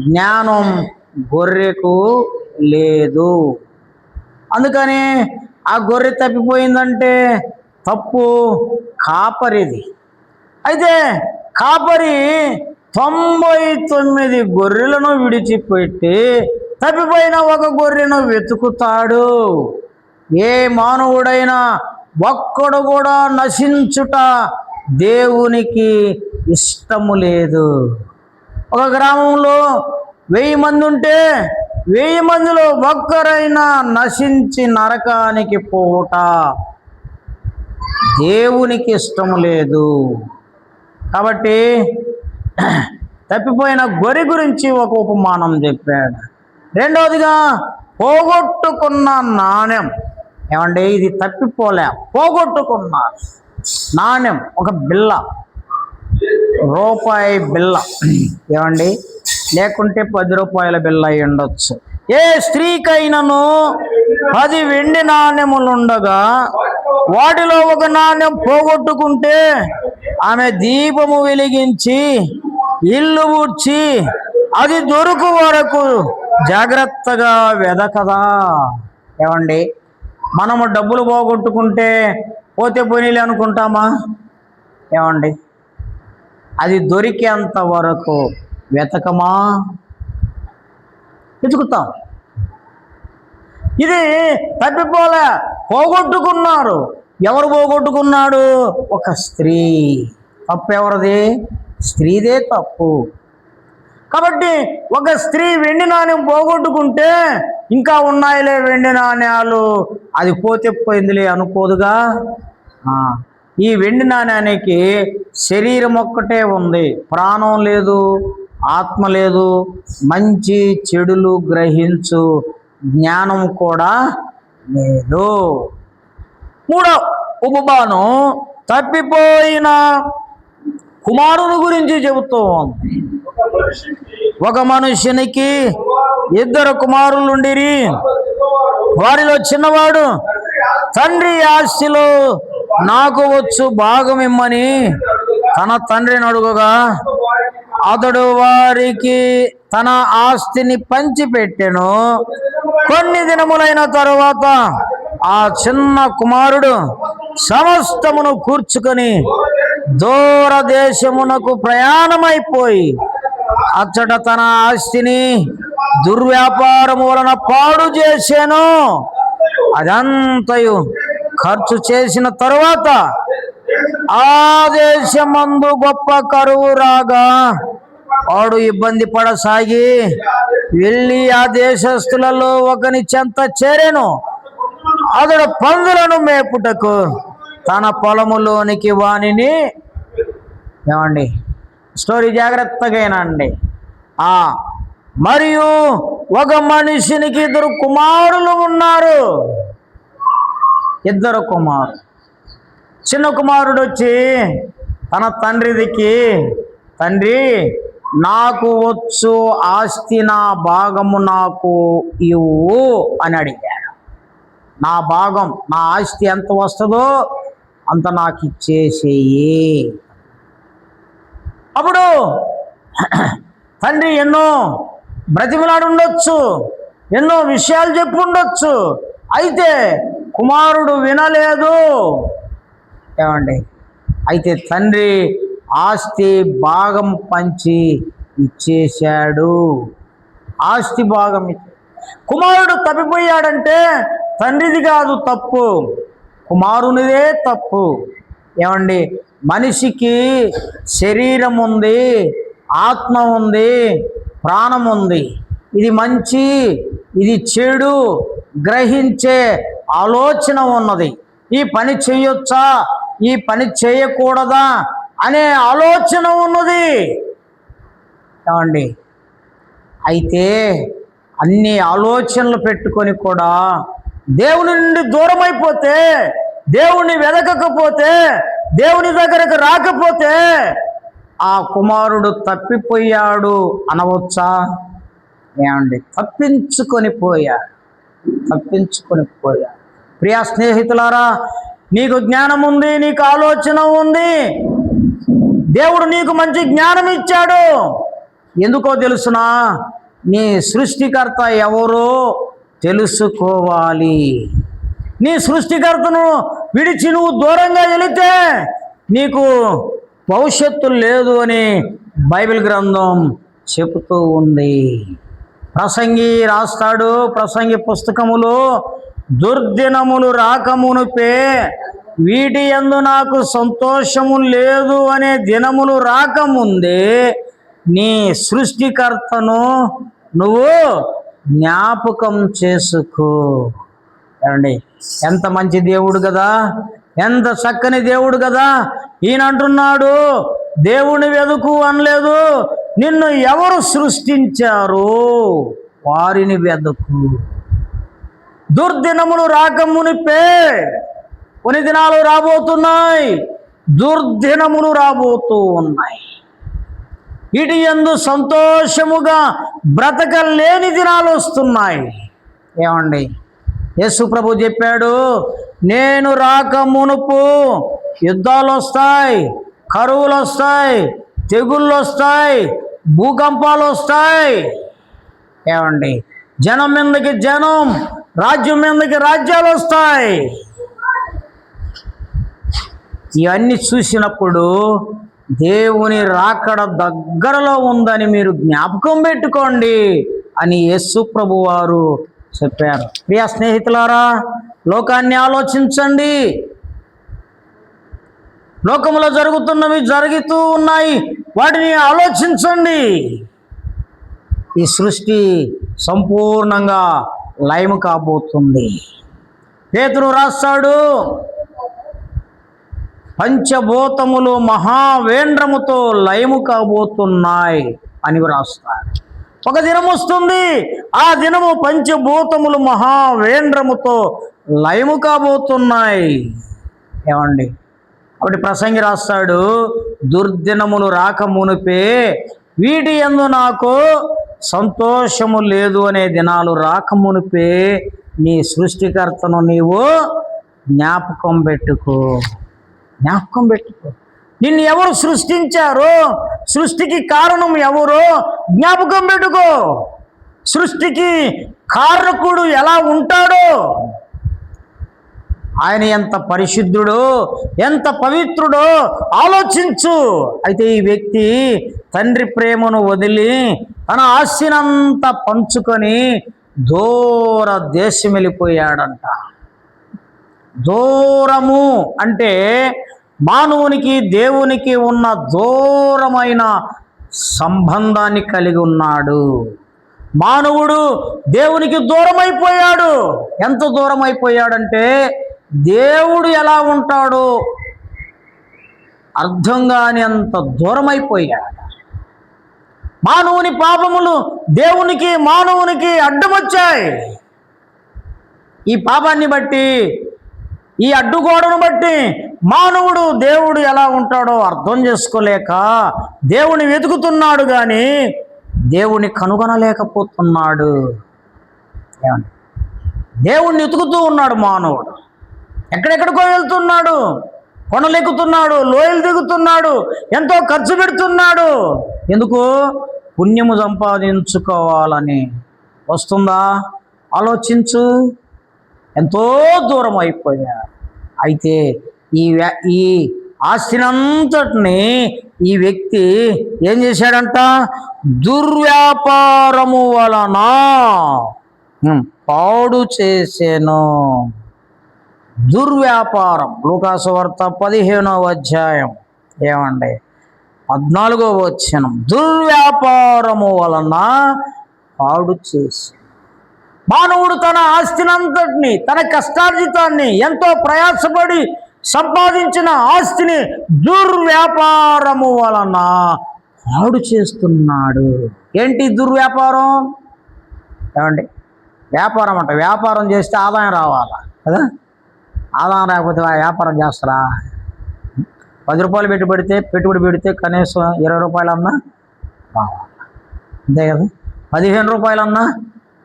జ్ఞానం గొర్రెకు లేదు. అందుకని ఆ గొర్రె తప్పిపోయిందంటే తప్పు కాపరిది. అయితే కాపరి 99 గొర్రెలను విడిచిపెట్టి తప్పిపోయిన ఒక గొర్రెను వెతుకుతాడు. ఏ మానవుడైనా ఒక్కడు కూడా నశించుట దేవునికి ఇష్టము లేదు. ఒక గ్రామంలో 1000 మంది ఉంటే 1000 మందిలో ఒక్కరైనా నశించి నరకానికి పోవుట దేవునికి ఇష్టము లేదు. కాబట్టి తప్పిపోయిన గొర్రె గురించి ఒక ఉపమానం చెప్పాడు. రెండవదిగా పోగొట్టుకున్న నాణ్యం. ఏమంటే ఇది తప్పిపోలే, పోగొట్టుకున్నా. నాణ్యం, ఒక బిళ్ళ, రూపాయి బిళ్ళ ఏమండి, లేకుంటే 10 రూపాయల బిళ్ళ అయి ఉండొచ్చు. ఏ స్త్రీకైనను 10 వెండి నాణ్యములుండగా వాటిలో ఒక నాణ్యం పోగొట్టుకుంటే ఆమె దీపము వెలిగించి ఇల్లు ఊడ్చి అది దొరుకు వరకు జాగ్రత్తగా వెదకదా. ఏమండి, మనము డబ్బులు పోగొట్టుకుంటే పోతే పోనీలే అనుకుంటామా? ఏమండి, అది దొరికేంత వరకు వెతకమా? వెతుకుతాం. ఇది తప్పిపోలే, పోగొట్టుకున్నారు. ఎవరు పోగొట్టుకున్నాడు? ఒక స్త్రీ. తప్పు ఎవరిది? స్త్రీదే తప్పు. కాబట్టి ఒక స్త్రీ వెండి నాణ్యం పోగొట్టుకుంటే ఇంకా ఉన్నాయిలే వెండి నాణ్యాలు, అది పోతే పోయిందిలే అనుకోదుగా. ఈ వెండి నాణ్యానికి శరీరం ఒక్కటే ఉంది, ప్రాణం లేదు, ఆత్మ లేదు, మంచి చెడులు గ్రహించు జ్ఞానం కూడా లేదు. మూడో ఉపమానం తప్పిపోయిన కుమారుని గురించి చెబుతూ ఉంది. ఒక మనుషునికి 2 కుమారులుండిరి. వారిలో చిన్నవాడు తండ్రి ఆస్తిలో నాకు వచ్చు భాగం ఇమ్మని తన తండ్రిని అడుగగా అతడు వారికి తన ఆస్తిని పంచిపెట్టెను. కొన్ని దినములైన తరువాత ఆ చిన్న కుమారుడు సమస్తమును కూర్చుకొని దూరదేశమునకు ప్రయాణమైపోయి అచ్చట తన ఆస్తిని దుర్వ్యాపారము వలన పాడు చేశాను. అదంతయు ఖర్చు చేసిన తరువాత ఆ దేశమందు గొప్ప కరువు రాగా వాడు ఇబ్బంది పడసాగి వెళ్ళి ఆ దేశస్థులలో ఒకని చెంత చేరెను. అతడు పందులను మేపుటకు తన పొలములోనికి వానిని, ఏమండి స్టోరీ జాగ్రత్తగా వినండి. మరియు ఒక మనిషినికి 2 కుమారులు ఉన్నారు. 2 కుమారులు. చిన్న కుమారుడు వచ్చి తన తండ్రికి, తండ్రి నాకు వచ్చు ఆస్తి నా భాగము నాకు ఇవ్వు అని అడిగాడు. నా భాగం, నా ఆస్తి ఎంత వస్తుందో అంత నాకు ఇచ్చేసేయి. అప్పుడు తండ్రి ఎన్నో బ్రతిమలాడు ఉండొచ్చు, ఎన్నో విషయాలు చెప్పు ఉండొచ్చు, అయితే కుమారుడు వినలేదు. ఏమండి, అయితే తండ్రి ఆస్తి భాగం పంచి ఇచ్చేశాడు. ఆస్తి భాగం ఇచ్చి కుమారుడు తప్పిపోయాడంటే తండ్రిది కాదు తప్పు, కుమారునిదే తప్పు. ఏమండి, మనిషికి శరీరం ఉంది, ఆత్మ ఉంది, ప్రాణం ఉంది. ఇది మంచి, ఇది చెడు గ్రహించే ఆలోచన ఉన్నది. ఈ పని చేయొచ్చా, ఈ పని చేయకూడదా అనే ఆలోచన ఉన్నది. ఏమండి, అయితే అన్ని ఆలోచనలు పెట్టుకొని కూడా దేవుని నుండి దూరం అయిపోతే, దేవుని వెదకకపోతే, దేవుని దగ్గరకు రాకపోతే ఆ కుమారుడు తప్పిపోయాడు అనవచ్చా? ఏమండి, తప్పించుకొని పోయాడు. ప్రియా స్నేహితులారా, నీకు జ్ఞానం ఉంది, నీకు ఆలోచన ఉంది, దేవుడు నీకు మంచి జ్ఞానం ఇచ్చాడు. ఎందుకో తెలుసునా? నీ సృష్టికర్త ఎవరో తెలుసుకోవాలి. నీ సృష్టికర్తను విడిచి నువ్వు దూరంగా వెళితే నీకు భవిష్యత్తు లేదు అని బైబిల్ గ్రంథం చెబుతూ ఉంది. ప్రసంగి రాస్తాడు, ప్రసంగి పుస్తకములో, దుర్దినములు రాకమునుపే వీటి యందు నాకు సంతోషము లేదు అనే దినములు రాకముందే నీ సృష్టికర్తను నువ్వు జ్ఞాపకం చేసుకో. ఏమండి, ఎంత మంచి దేవుడు కదా, ఎంత చక్కని దేవుడు కదా. ఈయన అంటున్నాడు, దేవుని వెదుకు అనలేదు, నిన్ను ఎవరు సృష్టించారు వారిని వెదుకు. దుర్దినములు రాకమునిపే, కొన్ని దినాలు రాబోతున్నాయి. దుర్దినములు రాబోతూ ఉన్నాయి. ఇటు యందు సంతోషముగా బ్రతకలేని దినాలు వస్తున్నాయి. ఏమండి, యేసు ప్రభు చెప్పాడు, నేను రాక మునుపు యుద్ధాలు వస్తాయి, కరువులు వస్తాయి, తెగుళ్ళు వస్తాయి, భూకంపాలు వస్తాయి. ఏమండి, జనం మీదకి జనం, రాజ్యం మీదకి రాజ్యాలు వస్తాయి. ఇవన్నీ చూసినప్పుడు దేవుని రాకడ దగ్గరలో ఉందని మీరు జ్ఞాపకం పెట్టుకోండి అని యేసు ప్రభు వారు చెప్పారు. ప్రియ స్నేహితులారా, లోకాన్ని ఆలోచించండి. లోకంలో జరుగుతున్నవి జరుగుతూ ఉన్నాయి, వాటిని ఆలోచించండి. ఈ సృష్టి సంపూర్ణంగా లయము కాబోతుంది. పేతురు రాస్తాడు, పంచభూతములు మహావేంద్రముతో లయము కాబోతున్నాయి అని రాస్తాడు. ఒక దినం వస్తుంది, ఆ దినము పంచభూతములు మహావేంద్రముతో లయము కాబోతున్నాయి. ఏమండి, కాబట్టి ప్రసంగి రాస్తాడు, దుర్దినములు రాక మునిపే వీటి యందు నాకు సంతోషము లేదు అనే దినాలు రాక మునిపే నీ సృష్టికర్తను నీవు జ్ఞాపకం పెట్టుకో. నిన్ను ఎవరు సృష్టించారో, సృష్టికి కారణం ఎవరో జ్ఞాపకం పెట్టుకో. సృష్టికి కారకుడు ఎలా ఉంటాడో, ఆయన ఎంత పరిశుద్ధుడో, ఎంత పవిత్రుడో ఆలోచించు. అయితే ఈ వ్యక్తి తండ్రి ప్రేమను వదిలి తన ఆస్తినంతా పంచుకొని దూర దేశం వెళ్ళిపోయాడంట. దూరము అంటే మానవునికి దేవునికి ఉన్న దూరమైన సంబంధాన్ని కలిగి ఉన్నాడు. మానవుడు దేవునికి దూరం అయిపోయాడు. ఎంత దూరం అయిపోయాడంటే దేవుడు ఎలా ఉంటాడో అర్థం కాని అంత దూరం అయిపోయాడు. మానవుని పాపములు దేవునికి మానవునికి అడ్డమొచ్చాయి. ఈ పాపాన్ని బట్టి, ఈ అడ్డుగోడను బట్టి మానవుడు దేవుడు ఎలా ఉంటాడో అర్థం చేసుకోలేక దేవుని వెతుకుతున్నాడు, కానీ దేవుని కనుగొనలేకపోతున్నాడు. దేవుణ్ణి వెతుకుతూ ఉన్నాడు మానవుడు. ఎక్కడెక్కడికో వెళ్తున్నాడు, కొనలెక్కుతున్నాడు, లోయలు దిగుతున్నాడు, ఎంతో ఖర్చు పెడుతున్నాడు. ఎందుకు? పుణ్యము సంపాదించుకోవాలని. వస్తుందా? ఆలోచించు. ఎంతో దూరం అయిపోయారు. అయితే ఈ ఆస్తినంతటిని ఈ వ్యక్తి ఏం చేశాడంట? దుర్వ్యాపారము వలన పాడు చేసెను. దుర్వ్యాపారం. లూకాసు వార్త 15వ అధ్యాయం ఏమండి 14వ వచనం. దుర్వ్యాపారము వలన పాడు చేసి. మానవుడు తన ఆస్తినంతటిని, తన కష్టార్జితాన్ని, ఎంతో ప్రయాసపడి సంపాదించిన ఆస్తిని దుర్వ్యాపారము వలన పాడు చేస్తున్నాడు. ఏంటి దుర్వ్యాపారం? ఏమండి, వ్యాపారం అంట. వ్యాపారం చేస్తే ఆదాయం రావాలా కదా? ఆదాయం రాకపోతే వ్యాపారం చేస్తారా? 10 రూపాయలు పెట్టుబడి పెడితే కనీసం 20 రూపాయలన్నా రావాలి, అంతే కదా? 15 రూపాయలన్నా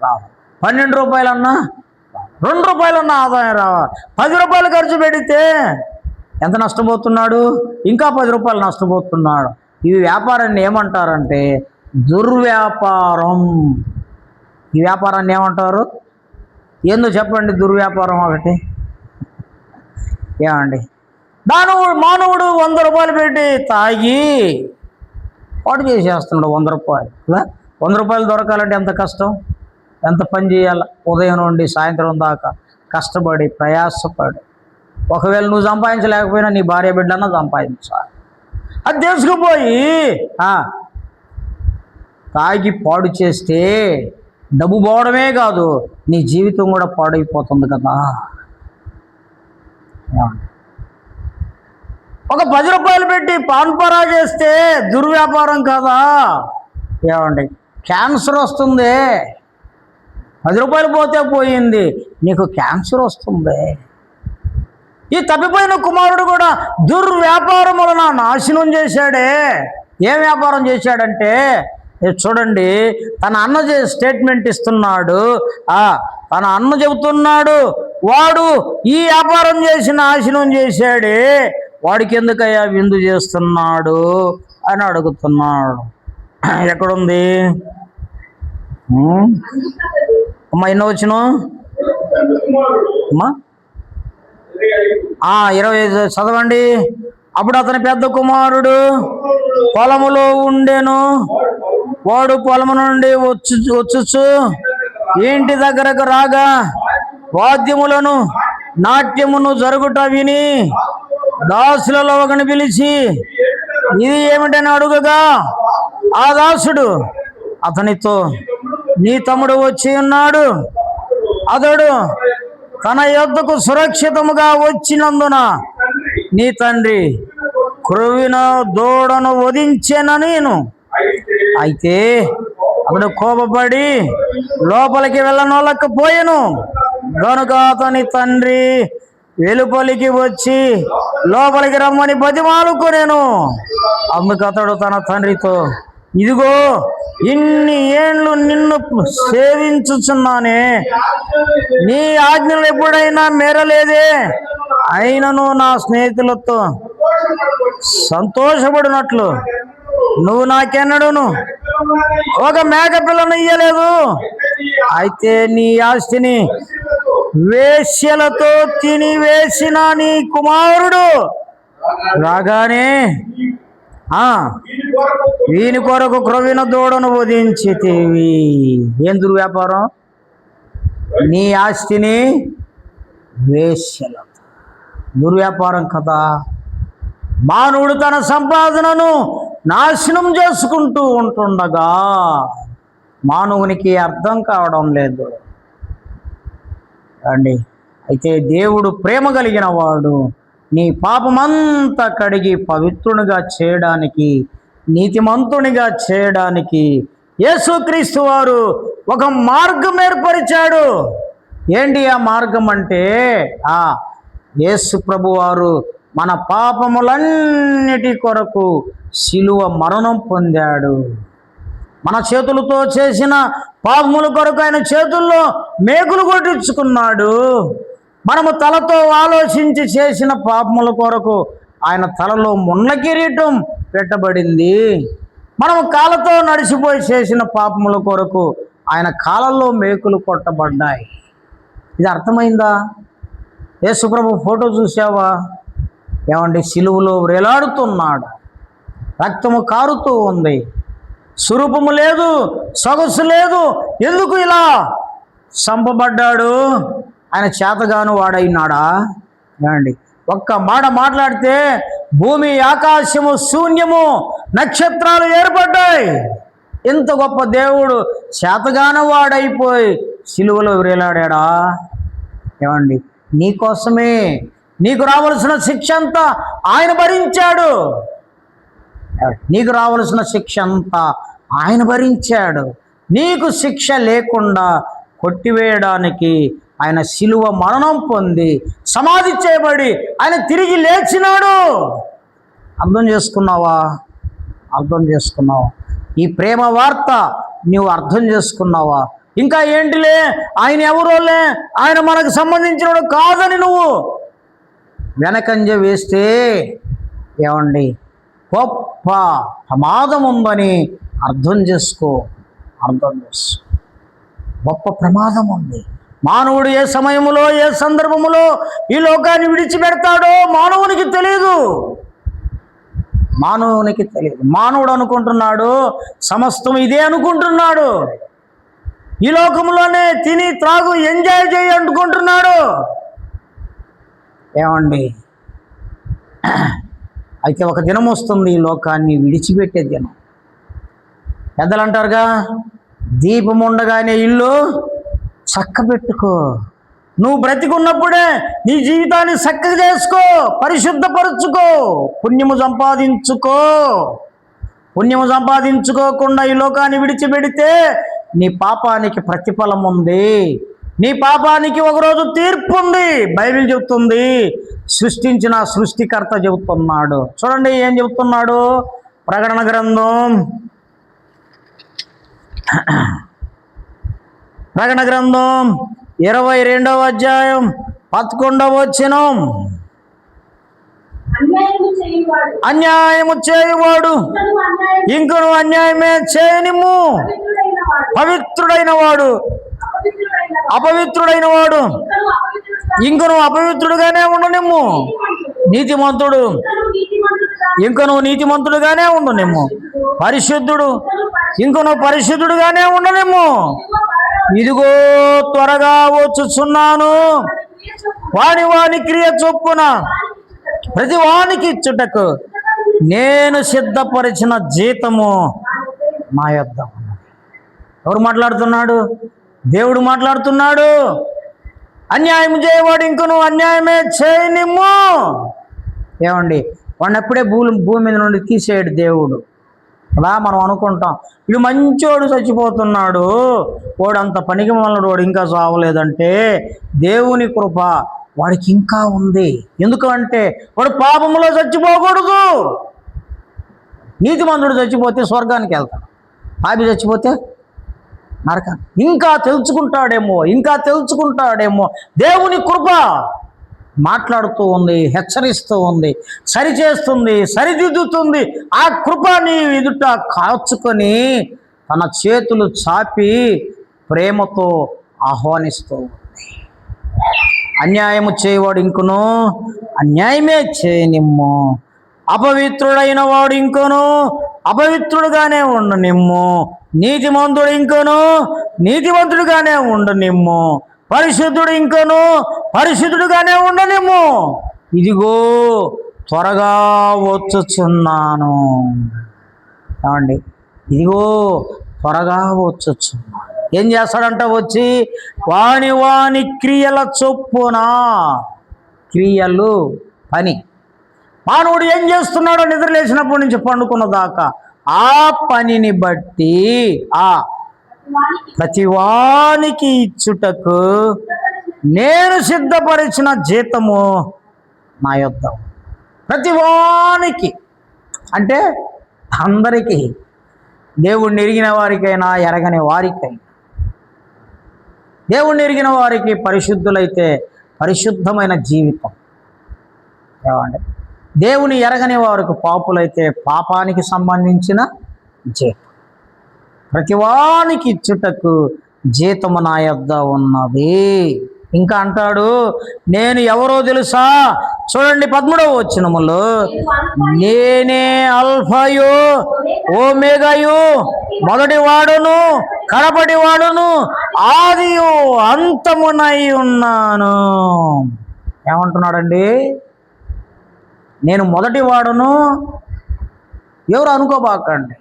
రావాలి, 12 రూపాయలన్నా, 2 రూపాయలన్నా ఆదాయం రావాలి. 10 రూపాయలు ఖర్చు పెడితే ఎంత నష్టపోతున్నాడు? ఇంకా 10 రూపాయలు నష్టపోతున్నాడు. ఈ వ్యాపారాన్ని ఏమంటారంటే దుర్వ్యాపారం. ఈ వ్యాపారాన్ని ఏమంటారు? ఏందో చెప్పండి. దుర్వ్యాపారం ఒకటి ఏమండి? మానవుడు 100 రూపాయలు పెట్టి తాగి పాటు చేసేస్తున్నాడు. 100 రూపాయలు. 100 రూపాయలు దొరకాలంటే ఎంత కష్టం, ఎంత పని చేయాలి? ఉదయం నుండి సాయంత్రం దాకా కష్టపడి ప్రయాసపడి. ఒకవేళ నువ్వు సంపాదించలేకపోయినా నీ భార్య బిడ్డన్నా సంపాదించాలి. అది తెలుసుకుపోయి తాగి పాడు చేస్తే డబ్బు పోవడమే కాదు, నీ జీవితం కూడా పాడైపోతుంది కదా. ఒక 10 రూపాయలు పెట్టి పాన్పరా చేస్తే దుర్వ్యాపారం కదా. ఏమండి, క్యాన్సర్ వస్తుంది. 10 రూపాయలు పోతే పోయింది, నీకు క్యాన్సర్ వస్తుంది. ఈ తప్పిపోయిన కుమారుడు కూడా దుర్వ్యాపారములను నాశనం చేశాడే. ఏం వ్యాపారం చేశాడంటే, చూడండి, తన అన్న స్టేట్మెంట్ ఇస్తున్నాడు. తన అన్న చెబుతున్నాడు, వాడు ఈ వ్యాపారం చేసి నాశనం చేశాడే, వాడికి ఎందుకయ్యా విందు చేస్తున్నాడు అని అడుగుతున్నాడు. ఎక్కడుంది అమ్మా? ఎన్నో వచ్చిన అమ్మా? 25 చదవండి. అప్పుడు అతని పెద్ద కుమారుడు పొలములో ఉండెను. వాడు పొలము నుండి వచ్చుచు ఇంటి దగ్గరకు రాగా వాద్యములను నాట్యమును జరుగుట విని దాసులలో ఒకని పిలిచి ఇది ఏమిటని అడుగగా, ఆ దాసుడు అతనితో, నీ తమ్ముడు వచ్చి ఉన్నాడు, అతడు తన యొద్దకు సురక్షితముగా వచ్చినందున నీ తండ్రి క్రొవ్విన దూడను వధించెనని. అయితే అతడు కోపపడి లోపలికి వెళ్ళనొల్లకపోయెను గనుక అతని తండ్రి వెలుపలికి వచ్చి లోపలికి రమ్మని బతిమాలుకొనెను. అందుకు అతడు తన తండ్రితో, ఇదిగో ఇన్ని ఏండ్లు నిన్ను సేవించుచున్నానే, నీ ఆజ్ఞలు ఎప్పుడైనా మేరలేదే. అయినను నా స్నేహితులతో సంతోషపడినట్లు నువ్వు నాకెన్నడును ఒక మేక పిల్లను ఇయ్యలేదు. అయితే నీ ఆస్తిని వేశ్యలతో తినివేసిన నీ కుమారుడు రాగానే వీని కొరకు క్రొవ్విన దూడను వధించితివి. ఏం దుర్వ్యాపారం? నీ ఆస్తిని వేశ్యలతో. దుర్వ్యాపారం కదా. మానవుడు తన సంపాదనను నాశనం చేసుకుంటూ ఉంటుండగా మానవునికి అర్థం కావడం లేదు అండి. అయితే దేవుడు ప్రేమ కలిగిన వాడు, నీ పాపమంతా కడిగి పవిత్రునిగా చేయడానికి, నీతిమంతునిగా చేయడానికి యేసుక్రీస్తు వారు ఒక మార్గం ఏర్పరిచాడు. ఏంటి ఆ మార్గం అంటే, యేసు ప్రభు వారు మన పాపములన్నిటి కొరకు శిలువ మరణం పొందాడు. మన చేతులతో చేసిన పాపముల కొరకు ఆయన చేతుల్లో మేకులు కొట్టించుకున్నాడు. మనము తలతో ఆలోచించి చేసిన పాపముల కొరకు ఆయన తలలో ముళ్ళ కిరీటం పెట్టబడింది. మనము కాళ్ళతో నడిచిపోయి చేసిన పాపముల కొరకు ఆయన కాళ్ళల్లో మేకులు కొట్టబడ్డాయి. ఇది అర్థమైందా? యేసుప్రభు ఫోటో చూసావా? ఏమండి, సిలువలో వేలాడుతున్నాడు, రక్తము కారుతూ ఉంది, స్వరూపము లేదు, సొగసు లేదు. ఎందుకు ఇలా చంపబడ్డాడు? ఆయన చేతగాను వాడైనాడా? ఏమండి, ఒక్క మాట మాట్లాడితే భూమి ఆకాశము శూన్యము, నక్షత్రాలు ఏర్పడ్డాయి. ఎంత గొప్ప దేవుడు చేతగాను వాడైపోయి సిలువలో వేలాడాడా? ఏమండి, నీకోసమే, నీకు రావలసిన శిక్ష అంతా ఆయన భరించాడు. నీకు రావలసిన శిక్ష అంతా ఆయన భరించాడు. నీకు శిక్ష లేకుండా కొట్టివేయడానికి ఆయన శిలువ మరణం పొంది సమాధి చేయబడి ఆయన తిరిగి లేచినాడు. అర్థం చేసుకున్నావా? అర్థం చేసుకున్నావా? ఈ ప్రేమ వార్త నువ్వు అర్థం చేసుకున్నావా? ఇంకా ఏంటిలే, ఆయన ఎవరోలే, ఆయన మనకు సంబంధించినడు కాదని నువ్వు వెనకంజ వేస్తే ఏమండి, గొప్ప ప్రమాదం ఉందని అర్థం చేసుకో. గొప్ప ప్రమాదం ఉంది. మానవుడు ఏ సమయంలో, ఏ సందర్భములో ఈ లోకాన్ని విడిచిపెడతాడో మానవునికి తెలియదు. మానవుడు అనుకుంటున్నాడు సమస్తం ఇదే అనుకుంటున్నాడు. ఈ లోకంలోనే తిని త్రాగు ఎంజాయ్ చేయి అనుకుంటున్నాడు. ఏమండి, అయితే ఒక దినం వస్తుంది ఈ లోకాన్ని విడిచిపెట్టే దినం. పెద్దలు అంటారుగా, దీపం ఉండగానే ఇల్లు చక్కబెట్టుకో. నువ్వు బ్రతికున్నప్పుడే నీ జీవితాన్ని చక్కగా చేసుకో, పరిశుద్ధపరుచుకో, పుణ్యము సంపాదించుకోకుండా ఈ లోకాన్ని విడిచిపెడితే నీ పాపానికి ప్రతిఫలం ఉంది. నీ పాపానికి ఒకరోజు తీర్పు ఉంది. బైబిల్ చెప్తుంది, సృష్టించిన సృష్టికర్త చెబుతున్నాడు. చూడండి ఏం చెబుతున్నాడు. ప్రకటన గ్రంథం 22వ అధ్యాయం 11వ వచనం. అన్యాయము చేయువాడు ఇంకను అన్యాయమే చేయనిమ్ము, పవిత్రుడైన వాడు అపవిత్రుడైన వాడు ఇంకను అపవిత్రుడుగానే ఉండనిమ్ము, నీతిమంతుడు ఇంకను నీతిమంతుడుగానే ఉండనిమ్ము, పరిశుద్ధుడు ఇంకను పరిశుద్ధుడుగానే ఉండనిమ్ము. ఇదిగో త్వరగా వచ్చుచున్నాను, వాని వాని క్రియ చొప్పున ప్రతి వానికి ఇచ్చుటకు నేను సిద్ధపరిచిన జీతము నా యొద్ద ఉన్నది. ఎవరు మాట్లాడుతున్నాడు? దేవుడు మాట్లాడుతున్నాడు. అన్యాయం చేయవాడు ఇంకను అన్యాయమే చేయనిమ్ము. ఏమండి, వాడిని ఎప్పుడే భూమి మీద నుండి తీసేయడు దేవుడు. అలా మనం అనుకుంటాం, వీడు మంచోడు చచ్చిపోతున్నాడు, వాడు అంత పనికి మనడు, వాడు ఇంకా చావలేదంటే దేవుని కృప వాడికి ఇంకా ఉంది. ఎందుకంటే వాడు పాపములో చచ్చిపోకూడదు. నీతిమంతుడు చచ్చిపోతే స్వర్గానికి వెళ్తాడు, పాపి చచ్చిపోతే నరకానికి. ఇంకా తెలుసుకుంటాడేమో. దేవుని కృప మాట్లాడుతూ ఉంది, హెచ్చరిస్తూ ఉంది, సరిచేస్తుంది, సరిదిద్దుతుంది. ఆ కృప నీ ఎదుట కాచుకొని తన చేతులు చాపి ప్రేమతో ఆహ్వానిస్తూ ఉంది. అన్యాయము చేయవాడు ఇంకను అన్యాయమే చేయనిమ్ము, అపవిత్రుడైన వాడు ఇంకను అపవిత్రుడుగానే ఉండనిమ్ము, నీతిమంతుడు ఇంకను నీతిమంతుడుగానే ఉండనిమ్ము, పరిశుద్ధుడు ఇంకను పరిశుద్ధుడుగానే ఉండనిమ్ము. ఇదిగో త్వరగా వచ్చుచున్నాను. ఏమండి, ఇదిగో త్వరగా వచ్చుచున్నాను. ఏం చేస్తాడంట? వచ్చి వాని క్రియల చొప్పున, క్రియలు పని. మానవుడు ఏం చేస్తున్నాడో నిద్రలేసినప్పటి నుంచి పండుకున్న దాకా ఆ పనిని బట్టి ప్రతివానికి ఇచ్చుటకు నేను సిద్ధపరిచిన జీతము నా యొద్ద. ప్రతివానికి అంటే అందరికీ, దేవుణ్ణి ఎరిగిన వారికైనా ఎరగని వారికైనా. దేవుణ్ణి ఎరిగిన వారికి పరిశుద్ధులైతే పరిశుద్ధమైన జీవితం. ఏమండి, దేవుని ఎరగని వారికి పాపులైతే పాపానికి సంబంధించిన జీతం. ప్రతివానికి ఇచ్చుటకు జీతము నా యొద్ద ఉన్నది. ఇంకా అంటాడు, నేను ఎవరో తెలుసా? చూడండి 13వ వచనములో, నేనే అల్ఫాయు ఓమేగాయు, మొదటి వాడును కడపటి వాడును, ఆదియు అంతమునై ఉన్నాను. ఏమంటున్నాడండి? నేను మొదటి వాడును. ఎవరు అనుకోబాకండి,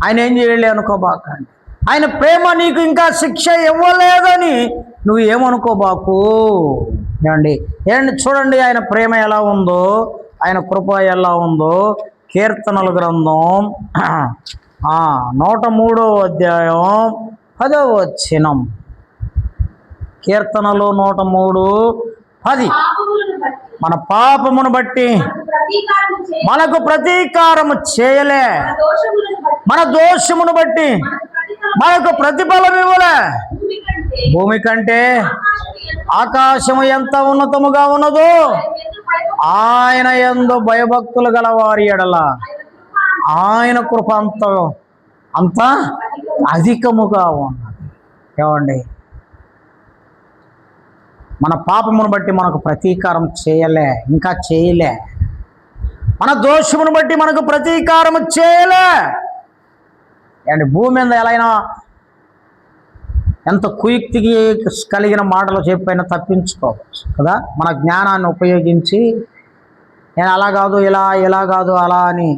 ఆయన ఏం చేయలే అనుకోబాకండి. ఆయన ప్రేమ నీకు ఇంకా శిక్ష ఇవ్వలేదని నువ్వు ఏమనుకోబాకు. ఏమండి చూడండి ఆయన ప్రేమ ఎలా ఉందో, ఆయన కృప ఎలా ఉందో. కీర్తనల గ్రంథం 103వ అధ్యాయం 10వ వచనం. కీర్తనలు 103:10. మన పాపమును బట్టి మనకు ప్రతీకారము చేయలే, మన దోషమును బట్టి మనకు ప్రతిఫలం ఇవ్వలే. భూమి కంటే ఆకాశము ఎంత ఉన్నతముగా ఉన్నదో ఆయన యందు భయభక్తులు గల వారి ఎడల ఆయన కృప అంత అధికముగా ఉన్నది. ఏమండి, మన పాపమును బట్టి మనకు ప్రతీకారం చేయలే, ఇంకా చేయలే. మన దోషమును బట్టి మనకు ప్రతీకారం చేయలే. అండ్ భూమి మీద ఎలా అయినా ఎంత కుయుక్తికి కలిగిన మాటలు చెప్పైనా తప్పించుకోవచ్చు కదా. మన జ్ఞానాన్ని ఉపయోగించి నేను అలా కాదు ఇలా కాదు అలా అని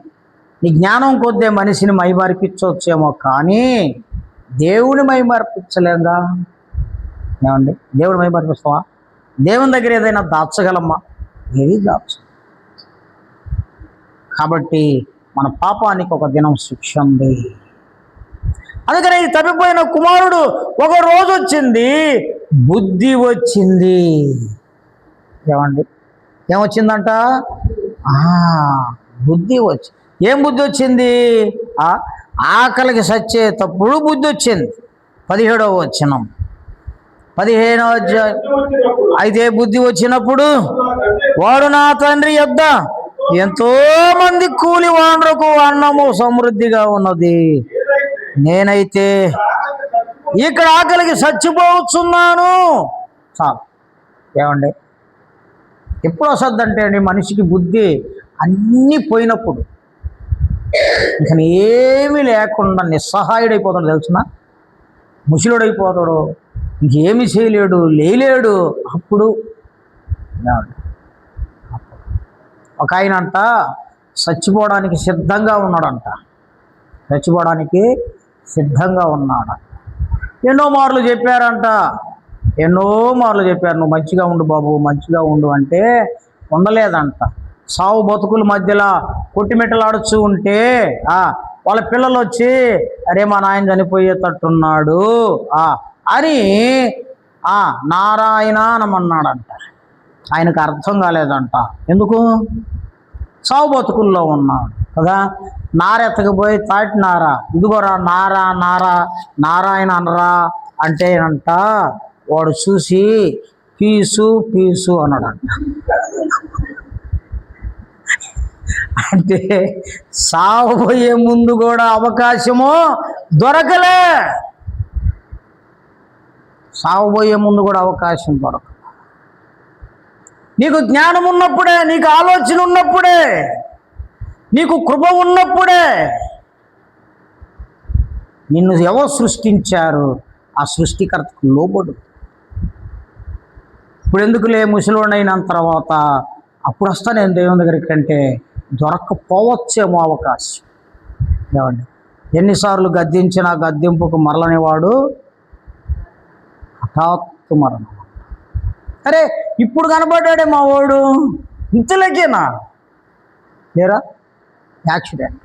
నీ జ్ఞానం కొద్దే మనిషిని మైమరిపించవచ్చేమో, కానీ దేవుని మైమరిపించలేదా? ఏమండి, దేవుని మైమరిపిస్తావా? దేవుని దగ్గర ఏదైనా దాచగలమ్మా? ఏది దాచ. కాబట్టి మన పాపానికి ఒక దినం శిక్ష ఉంది. అందుకని ఈ తప్పిపోయిన కుమారుడు ఒక రోజు వచ్చింది, బుద్ధి వచ్చింది. ఏమండి, ఏమొచ్చిందంట? బుద్ధి వచ్చి. ఏం బుద్ధి వచ్చింది? ఆకలికి సచ్చేటప్పుడు బుద్ధి వచ్చింది. 17వ వచనం, 15వ అధ్యాయం. అయితే బుద్ధి వచ్చినప్పుడు వాడు నా తండ్రి యొద్ద ఎంతో మంది కూలి వాండ్రకు అన్నము సమృద్ధిగా ఉన్నది, నేనైతే ఇక్కడ ఆకలికి చచ్చిపోవచ్చున్నాను. చాలు. ఏమండి, ఎప్పుడు వస్తుందంటే అండి మనిషికి బుద్ధి అన్నీ పోయినప్పుడు, ఇంకా ఏమీ లేకుండా నిస్సహాయుడైపోతాడు. తెలుసునా? ముసలుడైపోతాడు, ఇంకేమి చేయలేడు, లేలేడు. అప్పుడు ఒక ఆయన అంట చచ్చిపోవడానికి సిద్ధంగా ఉన్నాడంట. చచ్చిపోవడానికి సిద్ధంగా ఉన్నాడు. ఎన్నో మార్లు చెప్పారంట, ఎన్నో మార్లు చెప్పారు, నువ్వు మంచిగా ఉండు బాబు, మంచిగా ఉండు అంటే ఉండలేదంట. సావు బతుకుల మధ్యలో కొట్టిమెట్టలాడుచూ ఉంటే వాళ్ళ పిల్లలు వచ్చి, అరే మా నాయన చనిపోయేటట్టున్నాడు అని నారాయణ అనమన్నాడంట. ఆయనకు అర్థం కాలేదంట. ఎందుకు? సావు బతుకుల్లో ఉన్నాడు కదా. నారెత్తకపోయి తాటినారా, ఇదిగోరా నారా నారా నారాయణ అనరా అంటే అంట వాడు చూసి పీసు పీసు అన్నాడంట. అంటే సావబోయే ముందు కూడా అవకాశము దొరకలే. సావబోయే ముందు కూడా అవకాశం దొరకదు. నీకు జ్ఞానం ఉన్నప్పుడే, నీకు ఆలోచన ఉన్నప్పుడే, నీకు కృప ఉన్నప్పుడే నిన్ను ఎవరు సృష్టించారు? ఆ సృష్టికర్తకు లోబడు. ఇప్పుడు ఎందుకులే ముసలోడైన తర్వాత అప్పుడు వస్తా నేను దేవుని దగ్గరికి అంటే దొరక్కపోవచ్చేమో అవకాశం. ఏమండి, ఎన్నిసార్లు గద్దించినా గద్దింపుకు మరలనివాడు హఠాత్తు మరణం. అరే ఇప్పుడు కనబడ్డాడే మా వాడు, ఇంతలేకేనా లేరా? యాక్సిడెంట్.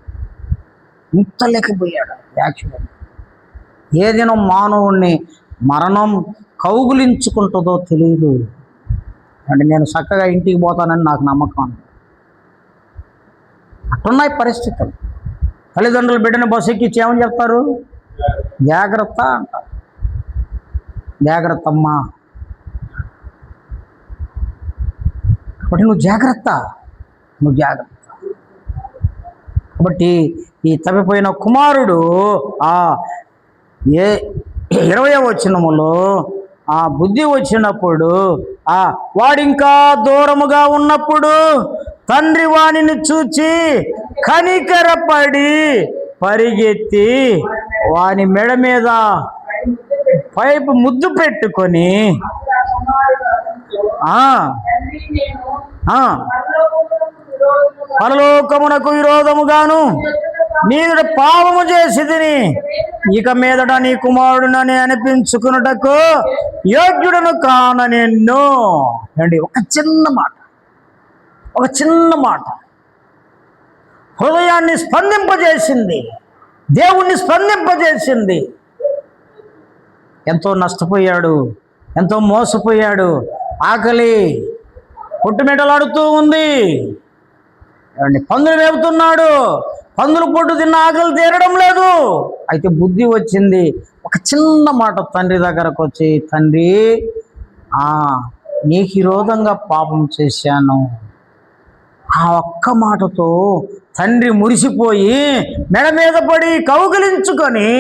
ఇంత లేకపోయాడు యాక్సిడెంట్. ఏదైనా మానవుణ్ణి మరణం కౌగులించుకుంటుందో తెలియదు. అంటే నేను చక్కగా ఇంటికి పోతానని నాకు నమ్మకం. అట్టున్నాయి పరిస్థితులు. తల్లిదండ్రులు బిడ్డని బస్సు ఎక్కించి ఏమని చెప్తారు? జాగ్రత్త అంటారు. జాగ్రత్త అమ్మా. కాబట్టి నువ్వు జాగ్రత్త. కాబట్టి ఈ తప్పిపోయిన కుమారుడు 20వ వచనములో బుద్ధి వచ్చినప్పుడు వాడింకా దూరముగా ఉన్నప్పుడు తండ్రి వానిని చూచి కనికరపడి పరిగెత్తి వాని మెడ మీద పైపు ముద్దు పెట్టుకొని పరలోకమునకు విరోధముగాను నీడు పాపము చేసి తిని ఇక మీదట నీ కుమారుడునని అనిపించుకున్నటకు యోగ్యుడను కాననెన్ను. అండి, ఒక చిన్న మాట హృదయాన్ని స్పందింపజేసింది, దేవుణ్ణి స్పందింపజేసింది. ఎంతో నష్టపోయాడు, ఎంతో మోసపోయాడు. ఆకలి పొట్టుమెటలాడుతూ ఉంది. పందులు మేపుతున్నాడు, పందులు పొట్టు తిన్న ఆకలి తీరడం లేదు. అయితే బుద్ధి వచ్చింది. ఒక చిన్న మాట తండ్రి దగ్గరకు వచ్చి, తండ్రి నీకు విరోధంగా పాపం చేశాను. ఆ ఒక్క మాటతో తండ్రి మురిసిపోయి మెడ మీద పడి కౌగిలించుకొని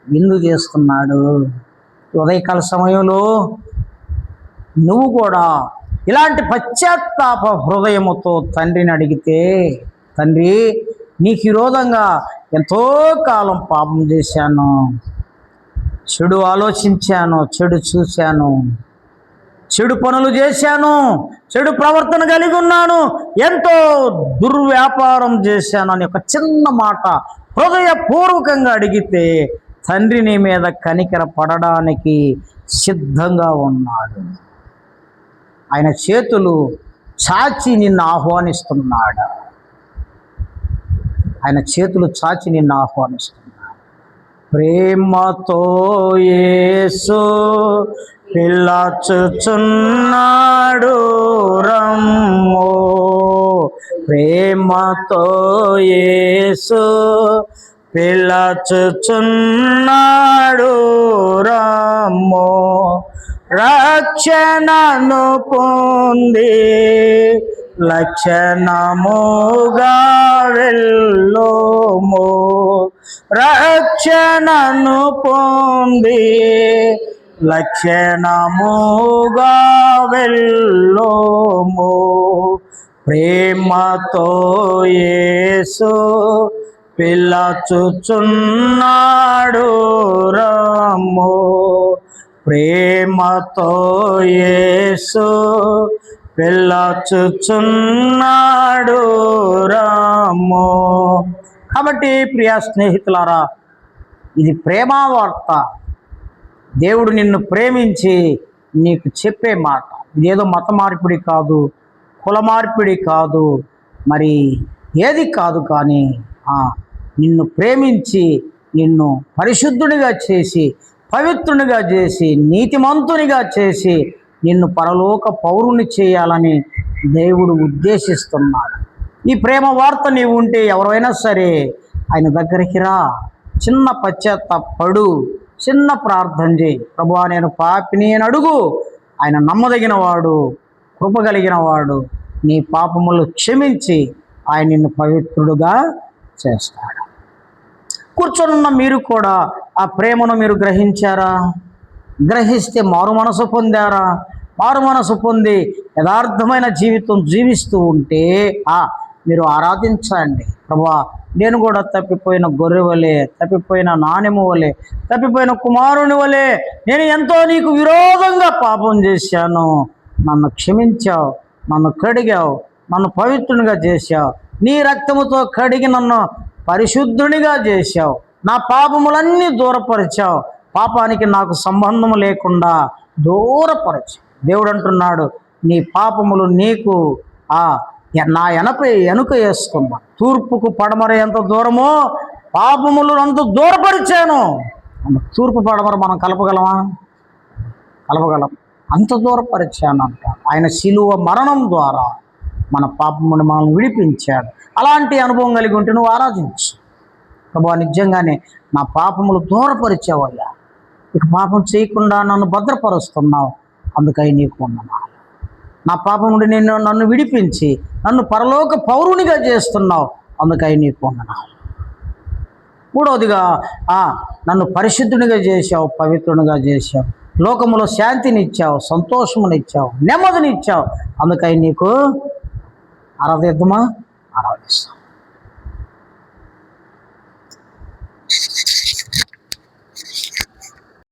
విందు చేస్తున్నాడు. ఉదయకాల సమయంలో నువ్వు కూడా ఇలాంటి పశ్చాత్తాప హృదయముతో తండ్రిని అడిగితే, తండ్రి నీకు విరోధంగా ఎంతో కాలం పాపం చేశాను, చెడు ఆలోచించాను, చెడు చూశాను, చెడు పనులు చేశాను, చెడు ప్రవర్తన కలిగి ఉన్నాను, ఎంతో దుర్వ్యాపారం చేశాను అని ఒక చిన్న మాట హృదయపూర్వకంగా అడిగితే తండ్రి నీ మీద కనికర పడడానికి సిద్ధంగా ఉన్నాడు. ఆయన చేతులు చాచి నిన్ను ఆహ్వానిస్తున్నాడు. ఆయన చేతులు చాచి నిన్ను ఆహ్వానిస్తున్నాడు. ప్రేమతో యేసు పిలచుచున్నాడు రమ్ము, ప్రేమతో యేసు పిలచుచున్నాడు రమ్ము. రక్షణను పొంది లక్షణముగా వెళ్ళుము, రక్షణను పొంది లక్షణముగా వెళ్ళుము. ప్రేమతో యేసు పిలచుచున్నాడు రమ్ము, ప్రేమతో యేసు పిలచుచున్నాడు రమ్ము. కాబట్టి ప్రియ స్నేహితులారా, ఇది ప్రేమా వార్త. దేవుడు నిన్ను ప్రేమించి నీకు చెప్పే మాట. ఇదేదో మత మార్పిడి కాదు, కుల మార్పిడి కాదు, మరి ఏది కాదు. కానీ నిన్ను ప్రేమించి నిన్ను పరిశుద్ధునిగా చేసి, పవిత్రునిగా చేసి, నీతిమంతునిగా చేసి నిన్ను పరలోక పౌరుని చేయాలని దేవుడు ఉద్దేశిస్తున్నాడు. ఈ ప్రేమ వార్త నీవు ఉంటే ఎవరైనా సరే ఆయన దగ్గరికి రా, చిన్న పశ్చాత్తాపడు, చిన్న ప్రార్థన చేయి. ప్రభువా నేను పాపిని అని అడుగు. ఆయన నమ్మదగిన వాడు, కృప కలిగిన వాడు. నీ పాపములు క్షమించి ఆయన నిన్ను పవిత్రుడుగా చేస్తాడు. కూర్చొనున్న మీరు కూడా ఆ ప్రేమను మీరు గ్రహించారా? గ్రహిస్తే మారు మనసు పొందారా? మారు మనసు పొంది యథార్థమైన జీవితం జీవిస్తూ ఉంటే మీరు ఆరాధించండి. ప్రభువా నేను కూడా తప్పిపోయిన గొర్రె వలె, తప్పిపోయిన నాణెము వలె, తప్పిపోయిన కుమారుని వలె నేను ఎంతో నీకు విరోధంగా పాపం చేశాను. నన్ను క్షమించావు, నన్ను కడిగావు, నన్ను పవిత్రునిగా చేశావు. నీ రక్తముతో కడిగి నన్ను పరిశుద్ధునిగా చేశావు. నా పాపములన్నీ దూరపరిచావు. పాపానికి నాకు సంబంధం లేకుండా దూరపరచు. దేవుడు అంటున్నాడు, నీ పాపములు నీకు నా వెనుక వేసుకున్నా. తూర్పుకు పడమర ఎంత దూరమో పాపములు అంత దూరపరిచాను. తూర్పు పడమర మనం కలపగలమా? కలపగలం. అంత దూరపరిచాను అంట. ఆయన శిలువ మరణం ద్వారా మన పాపమును మనల్ని విడిపించాడు. అలాంటి అనుభవం కలిగి ఉంటే నువ్వు ఆరాధించు. ప్రభువా నిజంగానే నా పాపములు దూరపరిచావయ్యా, ఇక పాపం చేయకుండా నన్ను భద్రపరుస్తున్నావు, అందుకై నీకు వందనాలు. నా పాపం నుండి నన్ను విడిపించి నన్ను పరలోక పౌరునిగా చేస్తున్నావు, అందుకై నీకు వందనాలు. మూడవదిగా నన్ను పరిశుద్ధునిగా చేశావు, పవిత్రునిగా చేశావు. లోకములో శాంతినిచ్చావు, సంతోషమునిచ్చావు, నెమ్మదినిచ్చావు, అందుకై నీకు ఆరాధిద్దామా? ఆరాధిస్తాం.